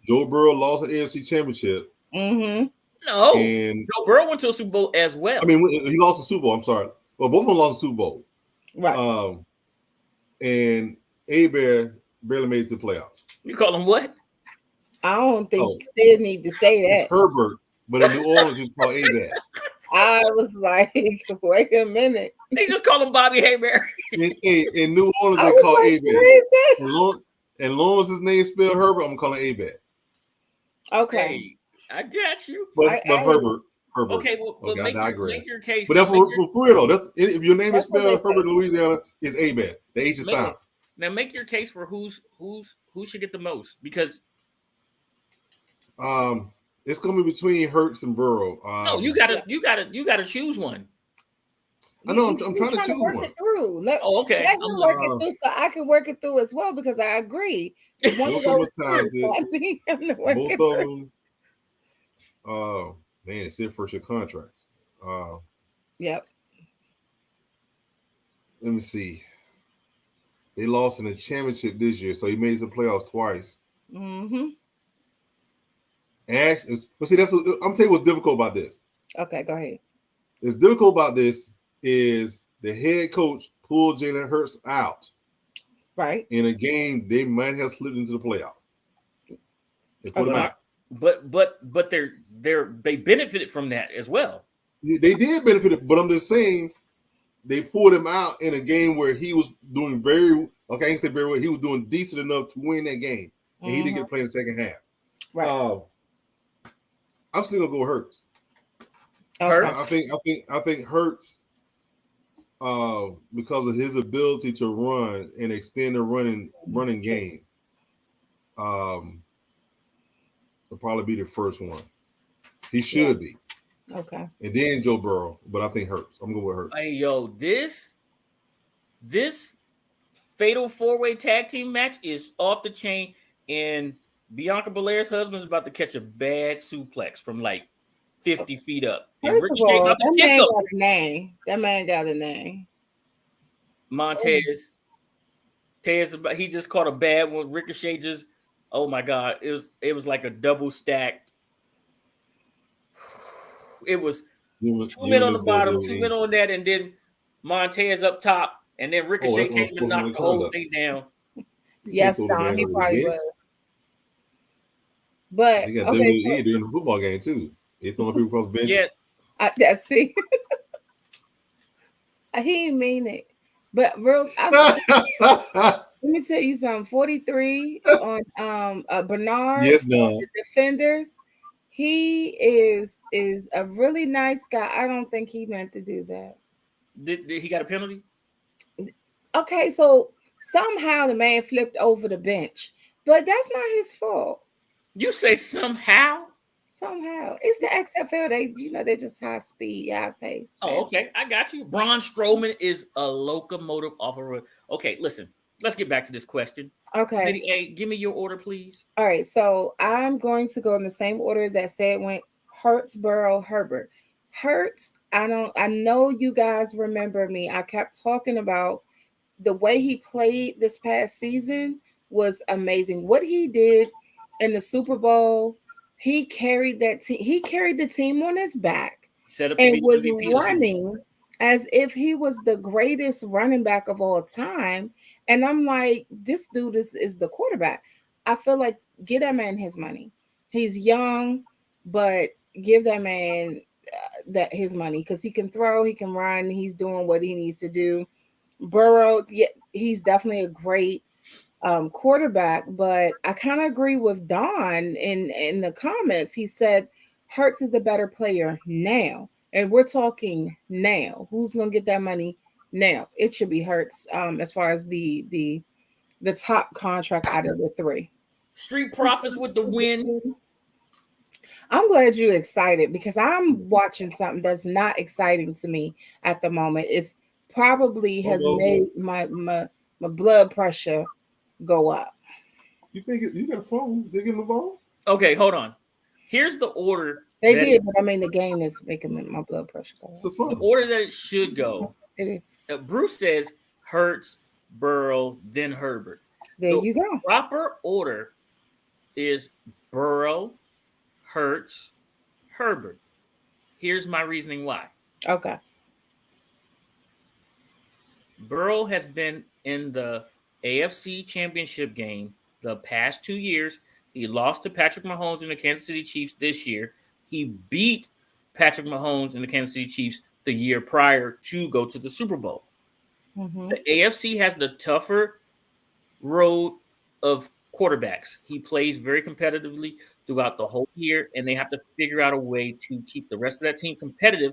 Joe Burrow lost the AFC Championship. Mm-hmm. No, and Joe Burrow went to a Super Bowl as well. I mean, he lost the Super Bowl. I'm sorry. Well, both of them lost the Super Bowl. Right. And A-Bear barely made it to the playoffs. You call him what? I don't think Oh. Sid need to say It's that. Herbert, but in New Orleans, it's called A-Bear. I was like, wait a minute. They just call him Bobby Hayberry. In New Orleans, I they was call like, A-Bear. what is that? And long as his name spelled Herbert, I'm calling A-Bear. Okay. Hey, I got you. But Herbert. Okay, well, Okay, I digress. make your case. But that's for real though. That's if your name is That's what spelled they Herbert say. in Louisiana, it's A-Bear. The H is silent. Now make your case for who should get the most, because It's gonna be between Hurts and Burrow. no, you gotta choose one. I know. I'm trying to choose work one. it through. Okay. Let him work it through so I can work it through as well, because I agree. One Both of of them those are talented. so I need him to work Both it of through. them. Man, it's their first year contracts. Yep. Let me see. They lost in the championship this year, so he made it to the playoffs twice. Mm-hmm. Actually, but see, I'm telling you what's difficult about this. Okay, go ahead. What's difficult about this is the head coach pulled Jalen Hurts out Right. in a game they might have slipped into the playoffs. They put him out. But they benefited from that as well. They did benefit, but I'm just saying they pulled him out in a game where he was doing I can't say very well. He was doing decent enough to win that game, and he didn't get to play in the second half. Right. I'm still gonna go with Hurts. Okay. I think Hurts, because of his ability to run and extend the running game, will probably be the first one. He should be. Okay. And then Joe Burrow, but I think Hurts. I'm going with Hurts. Hey, yo, this fatal 4-way tag team match is off the chain, and Bianca Belair's husband is about to catch a bad suplex from like 50 feet up. First of all, that man got a name. That man got a name. Montez. He just caught a bad one. Ricochet just, oh my God, it was like a double stack. It was 2 men on the bottom, 2 men on that, and then Montez up top, and then Ricochet came and knocked the whole thing down. Yes, Don, he probably was. But he got WWE during the football game too. He throwing people across the bench. Yeah, that's see. He didn't mean it, but let me tell you something. 43 on Bernard. Yes, no. The Defenders. He is a really nice guy. I don't think he meant to do that. Did he got a penalty? Okay, so somehow the man flipped over the bench, but that's not his fault. You say somehow? Somehow. It's the XFL. They're just high speed, high pace. Oh, okay. I got you. Braun Strowman is a locomotive off a road. Okay, listen. Let's get back to this question. Okay. Lady A, give me your order, please. All right. So I'm going to go in the same order that said went Hurts, Burrow, Herbert. Hurts, I know you guys remember me. I kept talking about the way he played this past season was amazing. What he did in the Super Bowl, he carried that team. He carried the team on his back and was running as if he was the greatest running back of all time. And I'm like, this dude is the quarterback. I feel like give that man his money. He's young, but give that man that his money because he can throw, he can run, he's doing what he needs to do. Burrow, yeah, he's definitely a great quarterback, but I kind of agree with Don in the comments. He said Hurts is the better player now, and we're talking now. Who's gonna get that money now? It should be Hurts. As far as the top contract out of the three. Street Profits with the win. I'm glad you're excited because I'm watching something that's not exciting to me at the moment. It's probably has made my blood pressure go up. You think you got a phone? They give him the ball? Okay, hold on. Here's the order. They did, but I mean the game is making my blood pressure go up. So fun. The order that it should go. It is. Bruce says Hurts, Burrow, then Herbert. There you go. Proper order is Burrow, Hurts, Herbert. Here's my reasoning why. Okay. Burrow has been in the AFC Championship game the past 2 years. He lost to Patrick Mahomes and the Kansas City Chiefs this year. He beat Patrick Mahomes and the Kansas City Chiefs the year prior to go to the Super Bowl. Mm-hmm. The AFC has the tougher road of quarterbacks. He plays very competitively throughout the whole year, and they have to figure out a way to keep the rest of that team competitive.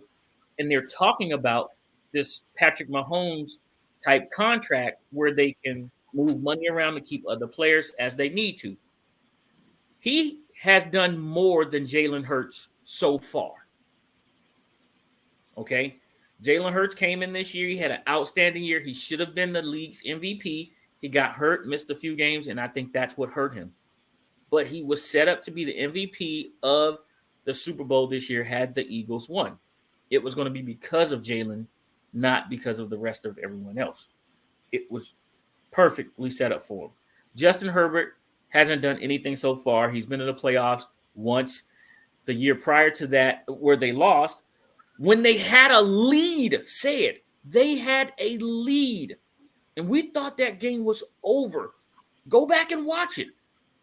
And they're talking about this Patrick Mahomes type contract where they can move money around to keep other players as they need to. He has done more than Jalen Hurts so far. Okay? Jalen Hurts came in this year. He had an outstanding year. He should have been the league's MVP. He got hurt, missed a few games, and I think that's what hurt him. But he was set up to be the MVP of the Super Bowl this year had the Eagles won. It was going to be because of Jalen, not because of the rest of everyone else. It was perfectly set up for him. Justin Herbert hasn't done anything so far. He's been in the playoffs once. The year prior to that, where they lost, when they had a lead, they had a lead. And we thought that game was over. Go back and watch it.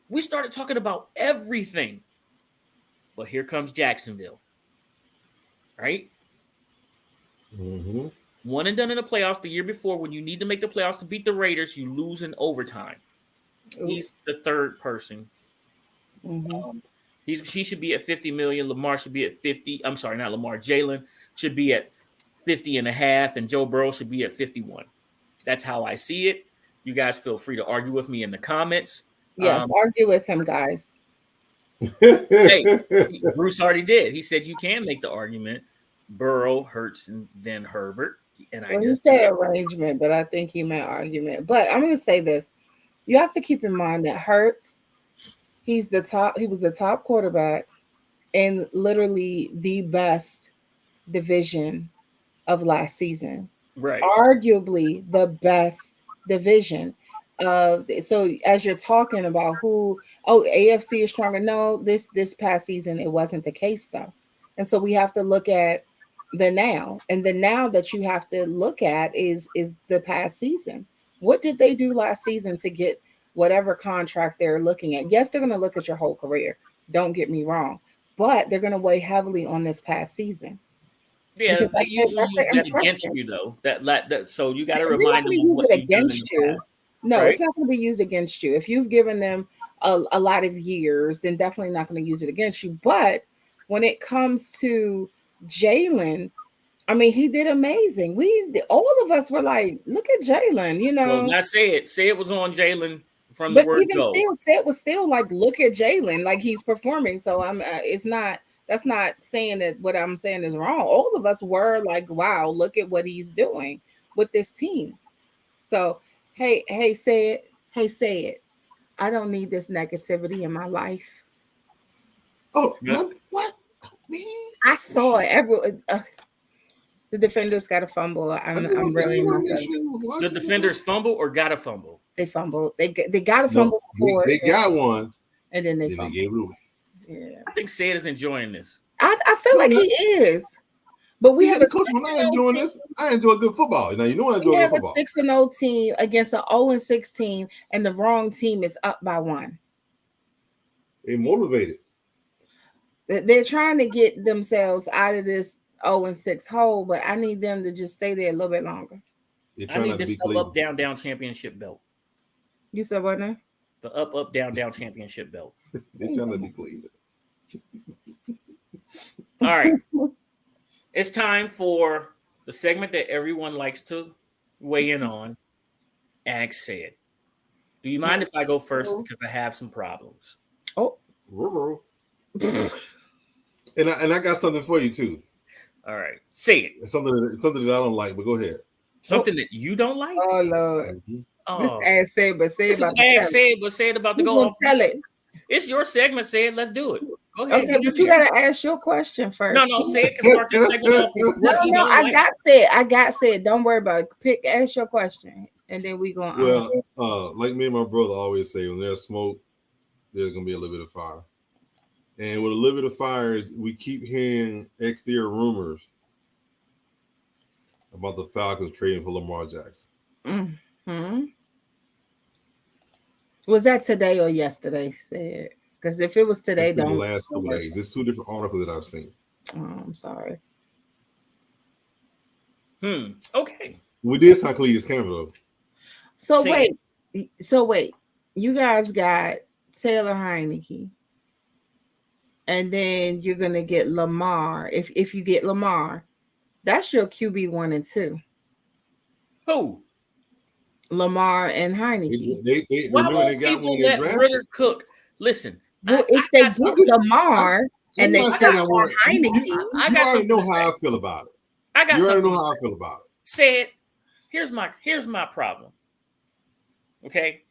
We started talking about everything. But here comes Jacksonville. Right? Mm-hmm. One and done in the playoffs the year before. When you need to make the playoffs to beat the Raiders, you lose in overtime. He's the third person. Mm-hmm. He should be at 50 million. Lamar should be at 50. I'm sorry, not Lamar. Jalen should be at 50 and a half, and Joe Burrow should be at 51. That's how I see it. You guys feel free to argue with me in the comments. Yes, argue with him, guys. Hey, Bruce already did. He said you can make the argument. Burrow, Hurts, and then Herbert. And I just said arrangement, but I think he meant argument. But I'm going to say this: you have to keep in mind that Hurts, he was the top quarterback in literally the best division of last season. Right. Arguably the best division of. So as you're talking about AFC is stronger. No, this past season it wasn't the case though. And so we have to look at the now. And the now that you have to look at is the past season. What did they do last season to get whatever contract they're looking at? Yes, they're going to look at your whole career. Don't get me wrong. But they're going to weigh heavily on this past season. Yeah, they usually use that against you, though. That so you got to remind them of what it against you. No, right? It's not going to be used against you. If you've given them a lot of years, then definitely not going to use it against you. But when it comes to Jalen, I mean, he did amazing. All of us were like, look at Jalen, you know. Well, not say it was on Jalen from the word go. It was still like, look at Jalen, like he's performing. So that's not saying that what I'm saying is wrong. All of us were like, wow, look at what he's doing with this team. So, hey, say it. I don't need this negativity in my life. Oh, yep. What? Me? I saw it. The defenders got a fumble. I'm really the defenders fumble or got a fumble? They fumbled. They got a fumble before. They got one, and then they gave it away. Yeah, I think Sid is enjoying this. I feel like he is. But we have a coach. When I enjoy this, I enjoy good football. Now you know I enjoy good football. We have a 6-0 team against an 0-6 team, and the wrong team is up by 1. They motivated. They're trying to get themselves out of this 0-6 hole, but I need them to just stay there a little bit longer. I need this up, down championship belt. You said what now? The up, down championship belt. They're trying to be Cleveland. All right. It's time for the segment that everyone likes to weigh in on. Ask Sid. Do you mind if I go first because I have some problems? Oh. And I got something for you too. All right. Say it. It's something that I don't like, but go ahead. Something that you don't like? Oh Lord. Mm-hmm. Oh. Ask Sid, but say about the go off. Tell it. It's your segment, Sid. Let's do it. Go ahead. Okay, but you gotta ask your question first. No, Sid can start this segment off. No, I got Sid. Don't worry about it. Ask your question. And then we go on. Well, like me and my brother always say, when there's smoke, there's gonna be a little bit of fire. And with a little bit of fire is we keep hearing exterior rumors about the Falcons trading for Lamar Jackson. Mm-hmm. Was that today or yesterday? Said because if it was That's today, been the don't. last couple of days. It's two different articles that I've seen. Oh, I'm sorry. Okay. We did sign Cletus Campbell though. So Say wait. You guys got Taylor Heineke, and then you're gonna get Lamar. If you get Lamar, that's your QB 1 and 2. who? Lamar and Heineke. They Why remember they won't got people one they let drafted. Ritter cook? Listen, Well, I if they got get something. Lamar and I'm they not got saying I want Heineke, I you got already something know to how say. I feel about it. I got You already something know to how I say. feel about Said, here's my problem. Okay,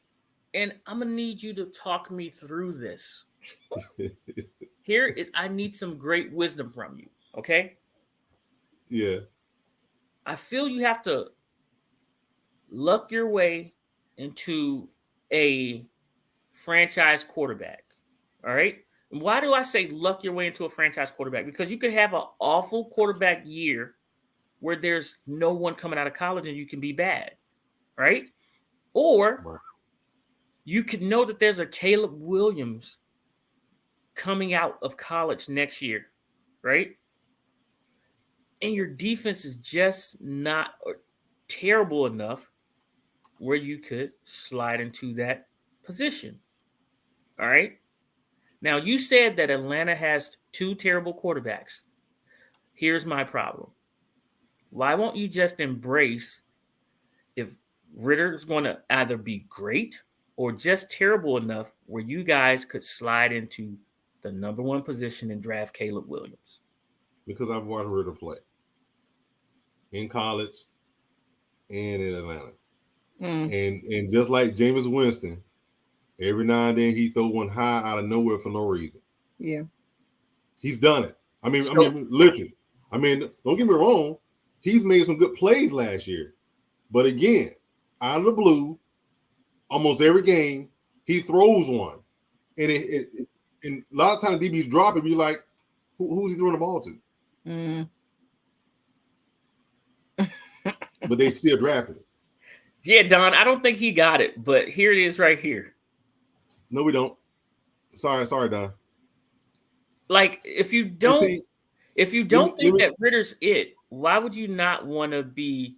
and I'm gonna need you to talk me through this. it. Here is I need some great wisdom from you. Okay, Yeah. I feel you have to luck your way into a franchise quarterback. All right. And why do I say luck your way into a franchise quarterback? Because you could have an awful quarterback year where there's no one coming out of college and you can be bad. Right. Or Right. you could know that there's a Caleb Williams coming out of college next year. Right. And your defense is just not terrible enough where you could slide into that position. All right. Now, you said that Atlanta has two terrible quarterbacks. Here's my problem. Why won't you just embrace if Ritter's going to either be great or just terrible enough where you guys could slide into the number one position and draft Caleb Williams? Because I've watched Ritter play in college and in Atlanta. And just like Jameis Winston, every now and then he throw one high out of nowhere for no reason. yeah. He's done it. I mean, literally. I mean, don't get me wrong. He's made some good plays last year. But again, out of the blue, almost every game, he throws one. And and a lot of times DBs drop it, be like, who's he throwing the ball to? But they still drafted it. Yeah, Don, I don't think he got it, but here it is right here. No, we don't. Sorry, Don. Like, if you don't think that Ritter's it, why would you not want to be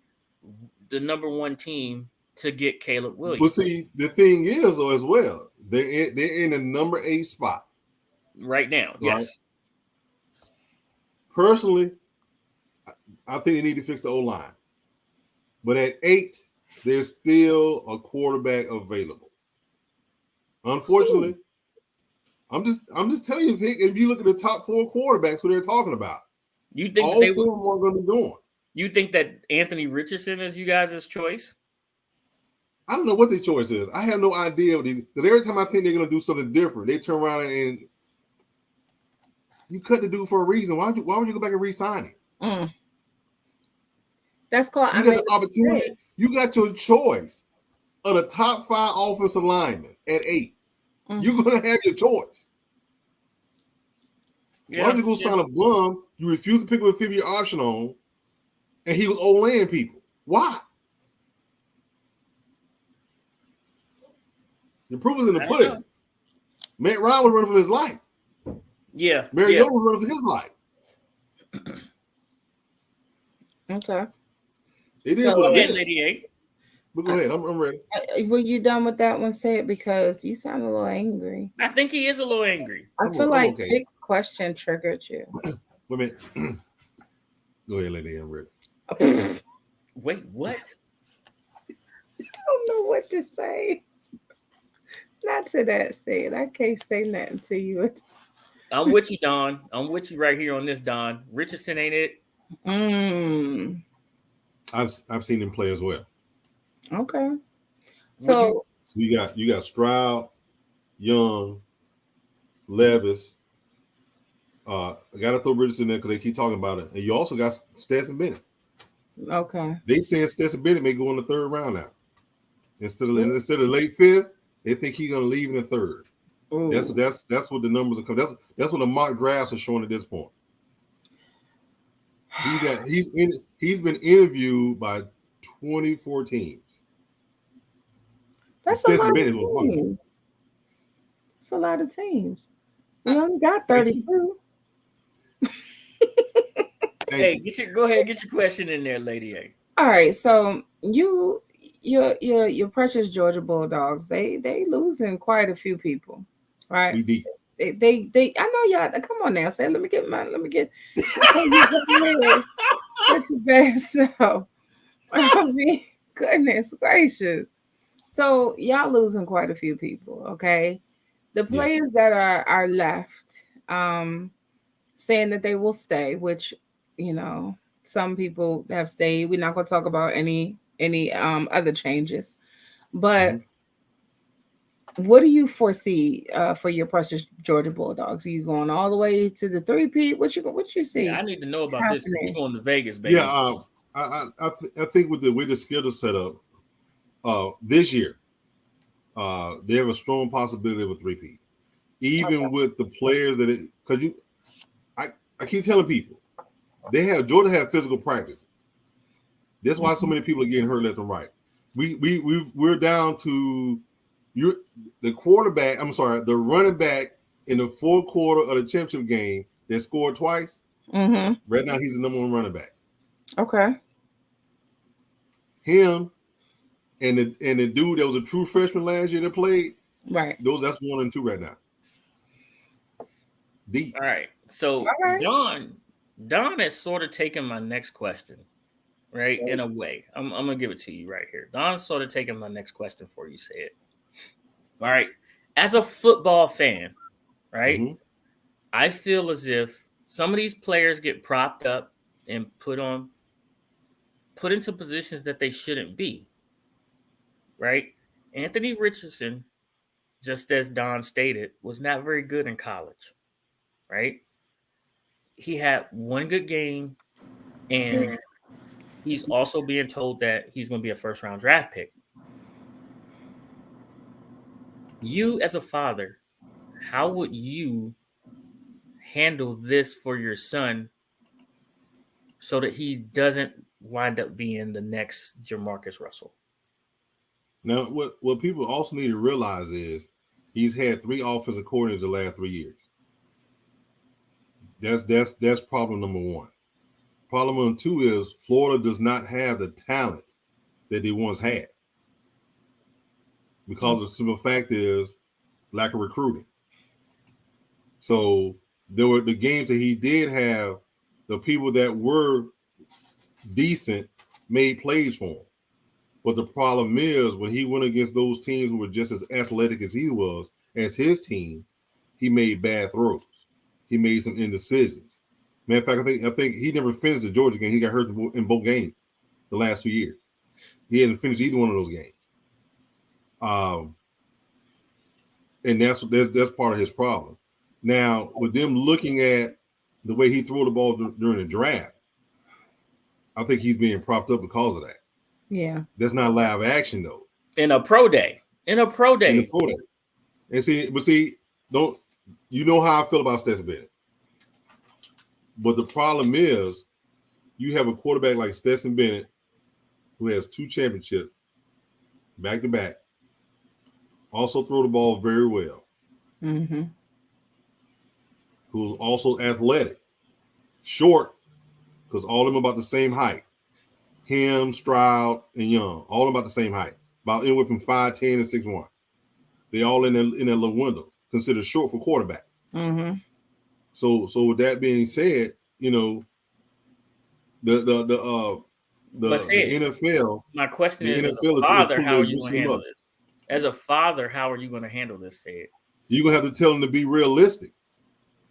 the number one team to get Caleb Williams? Well, see, the thing is, though, as well, they're in the number 8 spot right now. Right? Yes. Personally, I think they need to fix the O-line. But at 8, there's still a quarterback available. Unfortunately, I'm just telling you, if you look at the top 4 quarterbacks who they're talking about, you think all 4 of them are going to be going. You think that Anthony Richardson is you guys' choice? I don't know what their choice is. I have no idea. Because every time I think they're going to do something different, they turn around and you cut the dude for a reason. Why would you go back and re-sign him? That's called. You got the opportunity. You got your choice of the top 5 offensive linemen at 8. You're going to have your choice. Yeah, why don't you go sign a bum you refuse to pick up a 5-year option on, and he was O-line people? Why? The proof is in the pudding. Matt Ryan was running for his life. Yeah. Mariota was running for his life. Okay. It is what it is. 88. But go ahead. I'm ready. Were you done with that one? Say it, because you sound a little angry. I think he is a little angry. I feel like Vic's question triggered you. Wait a minute. Go ahead, lady. I'm ready. Wait, what? I don't know what to say. Not to that said. I can't say nothing to you. I'm with you, Don. I'm with you right here on this, Don. Richardson ain't it? I've seen him play as well. Okay. So you got Stroud, Young, Levis. I gotta throw Richardson in there because they keep talking about it. And you also got Stetson Bennett. Okay. They saying Stetson Bennett may go in the 3rd round now. Instead of late 5th, they think he's gonna leave in the 3rd. Ooh. That's what the numbers are coming. That's what the mock drafts are showing at this point. He's been interviewed by 24 teams. That's a lot of teams. It's a lot of teams. We only got 32. Hey, go ahead, get your question in there, Lady A. All right, so your precious Georgia Bulldogs, they losing quite a few people, right? We deep. They I know y'all. Come on now, say let me get such a bad self. I mean, goodness gracious. So y'all losing quite a few people, okay? The players that are left, saying that they will stay, which some people have stayed. We're not going to talk about any other changes, but what do you foresee for your precious Georgia Bulldogs? Are you going all the way to the 3-peat? What you see? Yeah, I need to know about this. We're going to Vegas, baby. Yeah, I think with the way the schedule set up, this year, they have a strong possibility of a 3-peat. Even with the players because I keep telling people Georgia have physical practices. That's why so many people are getting hurt left and right. We're down to the quarterback. I'm sorry, the running back in the fourth quarter of the championship game that scored twice. Mm-hmm. Right now, he's the number one running back. Okay. Him and the dude that was a true freshman last year that played. Right. That's 1 and 2 right now. Deep. All right. So Don has sort of taken my next question, right? In a way. I'm gonna give it to you right here. Don's sort of taking my next question for you, said. All right. As a football fan, right? Mm-hmm. I feel as if some of these players get propped up and put into positions that they shouldn't be. Right? Anthony Richardson, just as Don stated, was not very good in college. Right? He had one good game, and he's also being told that he's going to be a first-round draft pick. You, as a father, how would you handle this for your son so that he doesn't wind up being the next Jamarcus Russell? Now, what people also need to realize is he's had 3 offensive coordinators the last 3 years. That's problem number 1. Problem number 2 is Florida does not have the talent that they once had. Because the simple fact is lack of recruiting. So there were the games that he did have, the people that were decent made plays for him. But the problem is when he went against those teams who were just as athletic as he was, as his team, he made bad throws. He made some indecisions. Matter of fact, I think he never finished the Georgia game. He got hurt in both games the last 2 years. He hadn't finished either one of those games. And that's part of his problem. Now, with them looking at the way he threw the ball during the draft, I think he's being propped up because of that. Yeah. That's not live action, though. In a pro day. And don't you know how I feel about Stetson Bennett? But the problem is you have a quarterback like Stetson Bennett who has 2 championships back to back, also throw the ball very well, who's also athletic, short, because all of them about the same height. Him, Stroud, and Young, all of them about the same height, about anywhere from 5'10" and 6'1". They all in that little window, considered short for quarterback. Mm-hmm. So with that being said, the NFL. My question is, as a father, how are you going to handle this? As a father, how are you going to handle this, Sid? You're going to have to tell him to be realistic.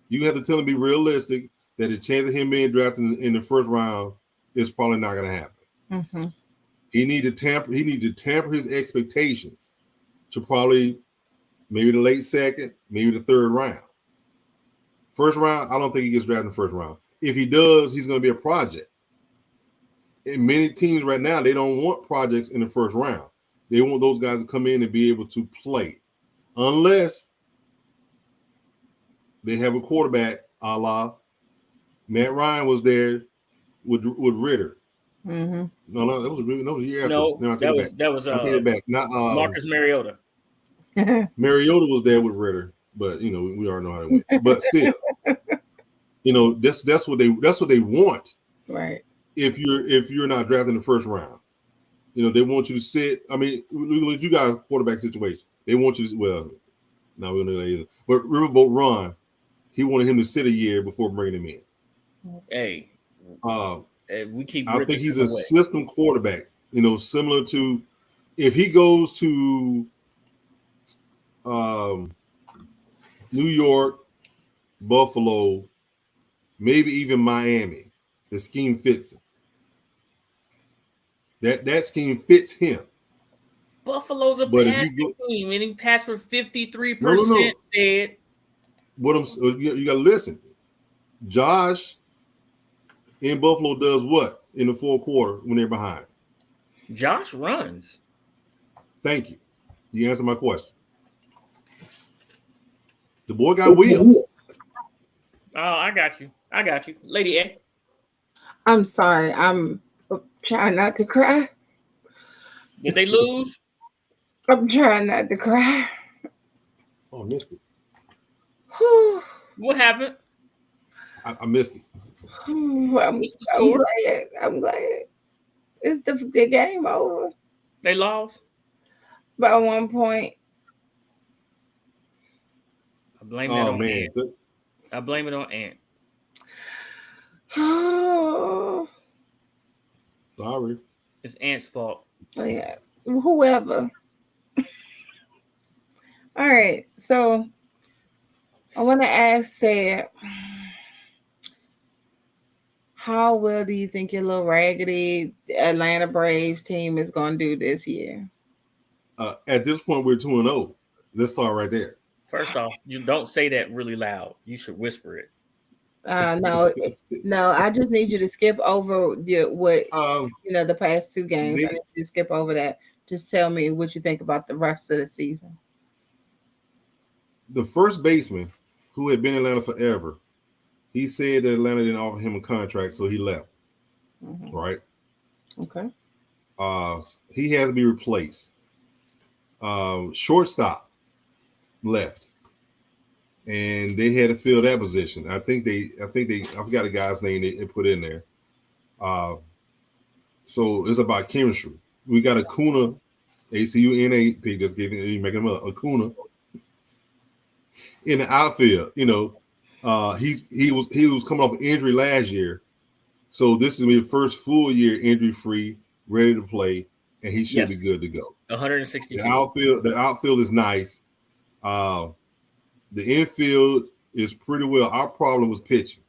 You have to tell him to be realistic that the chance of him being drafted in the first round is probably not going to happen. Mm-hmm. He need to temper his expectations to probably maybe the late second, maybe the third round. First round, I don't think he gets drafted in the first round. If he does, he's going to be a project. And many teams right now, they don't want projects in the first round. They want those guys to come in and be able to play. Unless they have a quarterback a la Matt Ryan was there with Ritter. Mm-hmm. No, that was a year after. No, that was I'll take it back. Not Marcus Mariota. Mariota was there with Ritter. but we already know how to win. But still, that's what they want. Right. If you're not drafted in the first round, they want you to sit. I mean, you guys quarterback situation. They want you to. Well, no, we don't know that either. But Riverboat Ron, he wanted him to sit a year before bringing him in. Hey, we keep. I think he's a system quarterback. Similar to if he goes to New York, Buffalo, maybe even Miami. The scheme fits him. That scheme fits him. Buffalo's a passing team, and he passed for 53%. Said, you got to listen. Josh in Buffalo does what in the fourth quarter when they're behind? Josh runs. Thank you. You answered my question. The boy got wheels. Oh, I got you, Lady A. I'm sorry. I'm trying not to cry. Did they lose? I'm trying not to cry. Oh, I missed it. What happened? I missed it. I'm glad. It's the game over. They lost by 1 point. I blame that on Ant. I blame it on Ant. Oh, sorry. It's Ant's fault. Yeah, whoever. All right, so I want to ask Sad, how well do you think your little raggedy Atlanta Braves team is going to do this year? At this point, we're 2-0. Let's start right there. First off, you don't say that really loud. You should whisper it. No. I just need you to skip over the past two games. I need you to skip over that. Just tell me what you think about the rest of the season. The first baseman, who had been in Atlanta forever, he said that Atlanta didn't offer him a contract, so he left. Mm-hmm. Right? Okay. He has to be replaced. Shortstop left, and they had to fill that position. I forgot the guy's name they put in there. So it's about chemistry. We got Acuna, ACUNA. They just gave him making him Acuna in the outfield. He was coming off an injury last year, so this is his first full year injury free, ready to play, and he should be good to go. 162. The outfield is nice. The infield is pretty well. Our problem was pitching,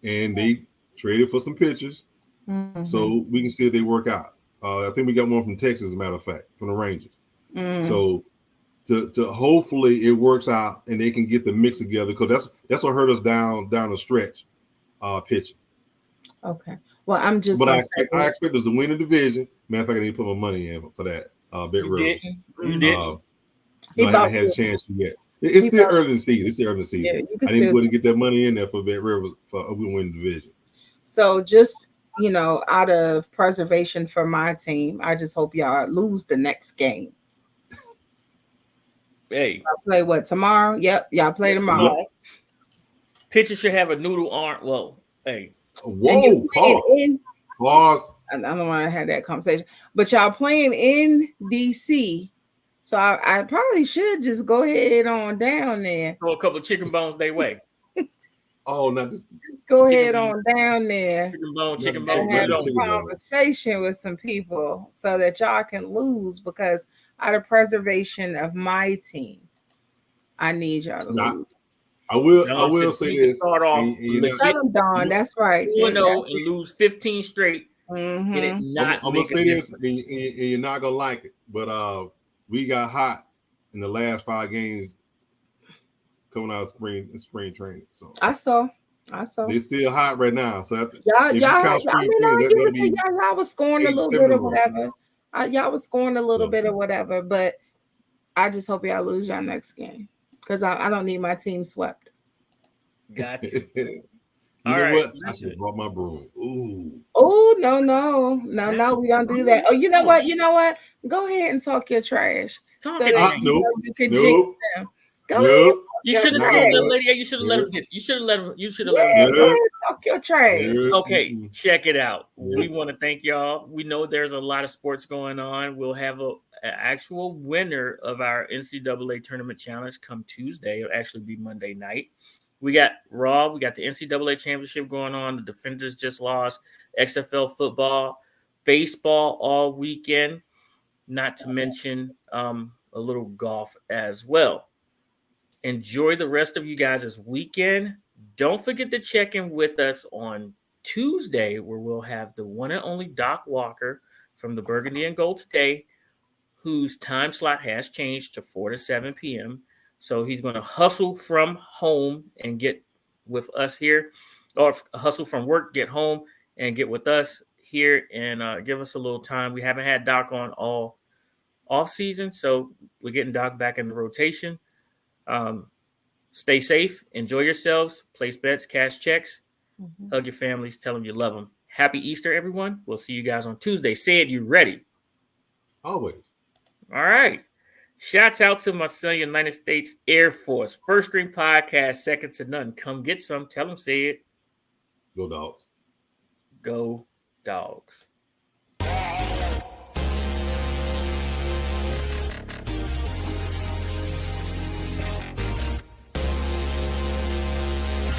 and they traded for some pitchers, so we can see if they work out. I think we got one from Texas, as a matter of fact, from the Rangers. So to hopefully it works out and they can get the mix together, because that's what hurt us down the stretch, pitching. Okay. Well, I expect us to win the division. Matter of fact, I need to put my money in for that. Bet Rivers. You did. I haven't had a chance yet. It's still early in the season. Yeah, I need to go and get that money in there for Bet Rivers for we win the division. So just out of preservation for my team, I just hope y'all lose the next game. Hey, y'all play what tomorrow? Yep, y'all play tomorrow. Pitcher should have a noodle arm. Whoa, hey, whoa, pause. I don't want to have that conversation, but y'all playing in DC, so I probably should just go ahead on down there. Throw a couple of chicken bones their way. Oh, not this. Go ahead on down there. Chicken bone. Have a conversation with some people so that y'all can lose, because out of preservation of my team, I need y'all to lose. I will say this. Start off. Tell them, Don. That's right. And lose 15 straight. Mm-hmm. I'm gonna say this, and you're not gonna like it, but we got hot in the last 5 games coming out of spring training. So I saw. They're still hot right now. So y'all was scoring a little bit or whatever. Y'all was scoring a little bit or whatever, but I just hope y'all lose y'all next game, because I don't need my team swept. Gotcha. You know what? I should have brought my broom. Ooh. Oh, no, we don't do that. Oh, you know what? Go ahead and talk your trash. You can jinx them. Go Yep. ahead. You should have Yeah. told that lady. You should have let him get. You should have let him. You should have let him. Yeah, go ahead, talk your trash. Yeah. Okay, check it out. Yeah. We want to thank y'all. We know there's a lot of sports going on. We'll have an actual winner of our NCAA tournament challenge come Tuesday. It'll actually be Monday night. We got Raw. We got the NCAA championship going on. The Defenders just lost. XFL football, baseball all weekend. Not to mention a little golf as well. Enjoy the rest of you guys this weekend. Don't forget to check in with us on Tuesday, where we'll have the one and only Doc Walker from the Burgundy and Gold Today, whose time slot has changed to 4 to 7 p.m. So he's going to hustle from home and get with us here, or hustle from work, get home, and get with us here and give us a little time. We haven't had Doc on all off season, so we're getting Doc back in the rotation. Stay safe, enjoy yourselves, place bets, cash checks, hug your families, tell them you love them. Happy Easter, everyone. We'll see you guys on Tuesday. Said you ready? Always. All right. Shouts out to my son, United States Air Force. First String Podcast, second to none. Come get some. Tell them, say it. Go Dogs. Go Dogs.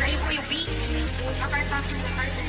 Ready for your beats? Our first song from the person.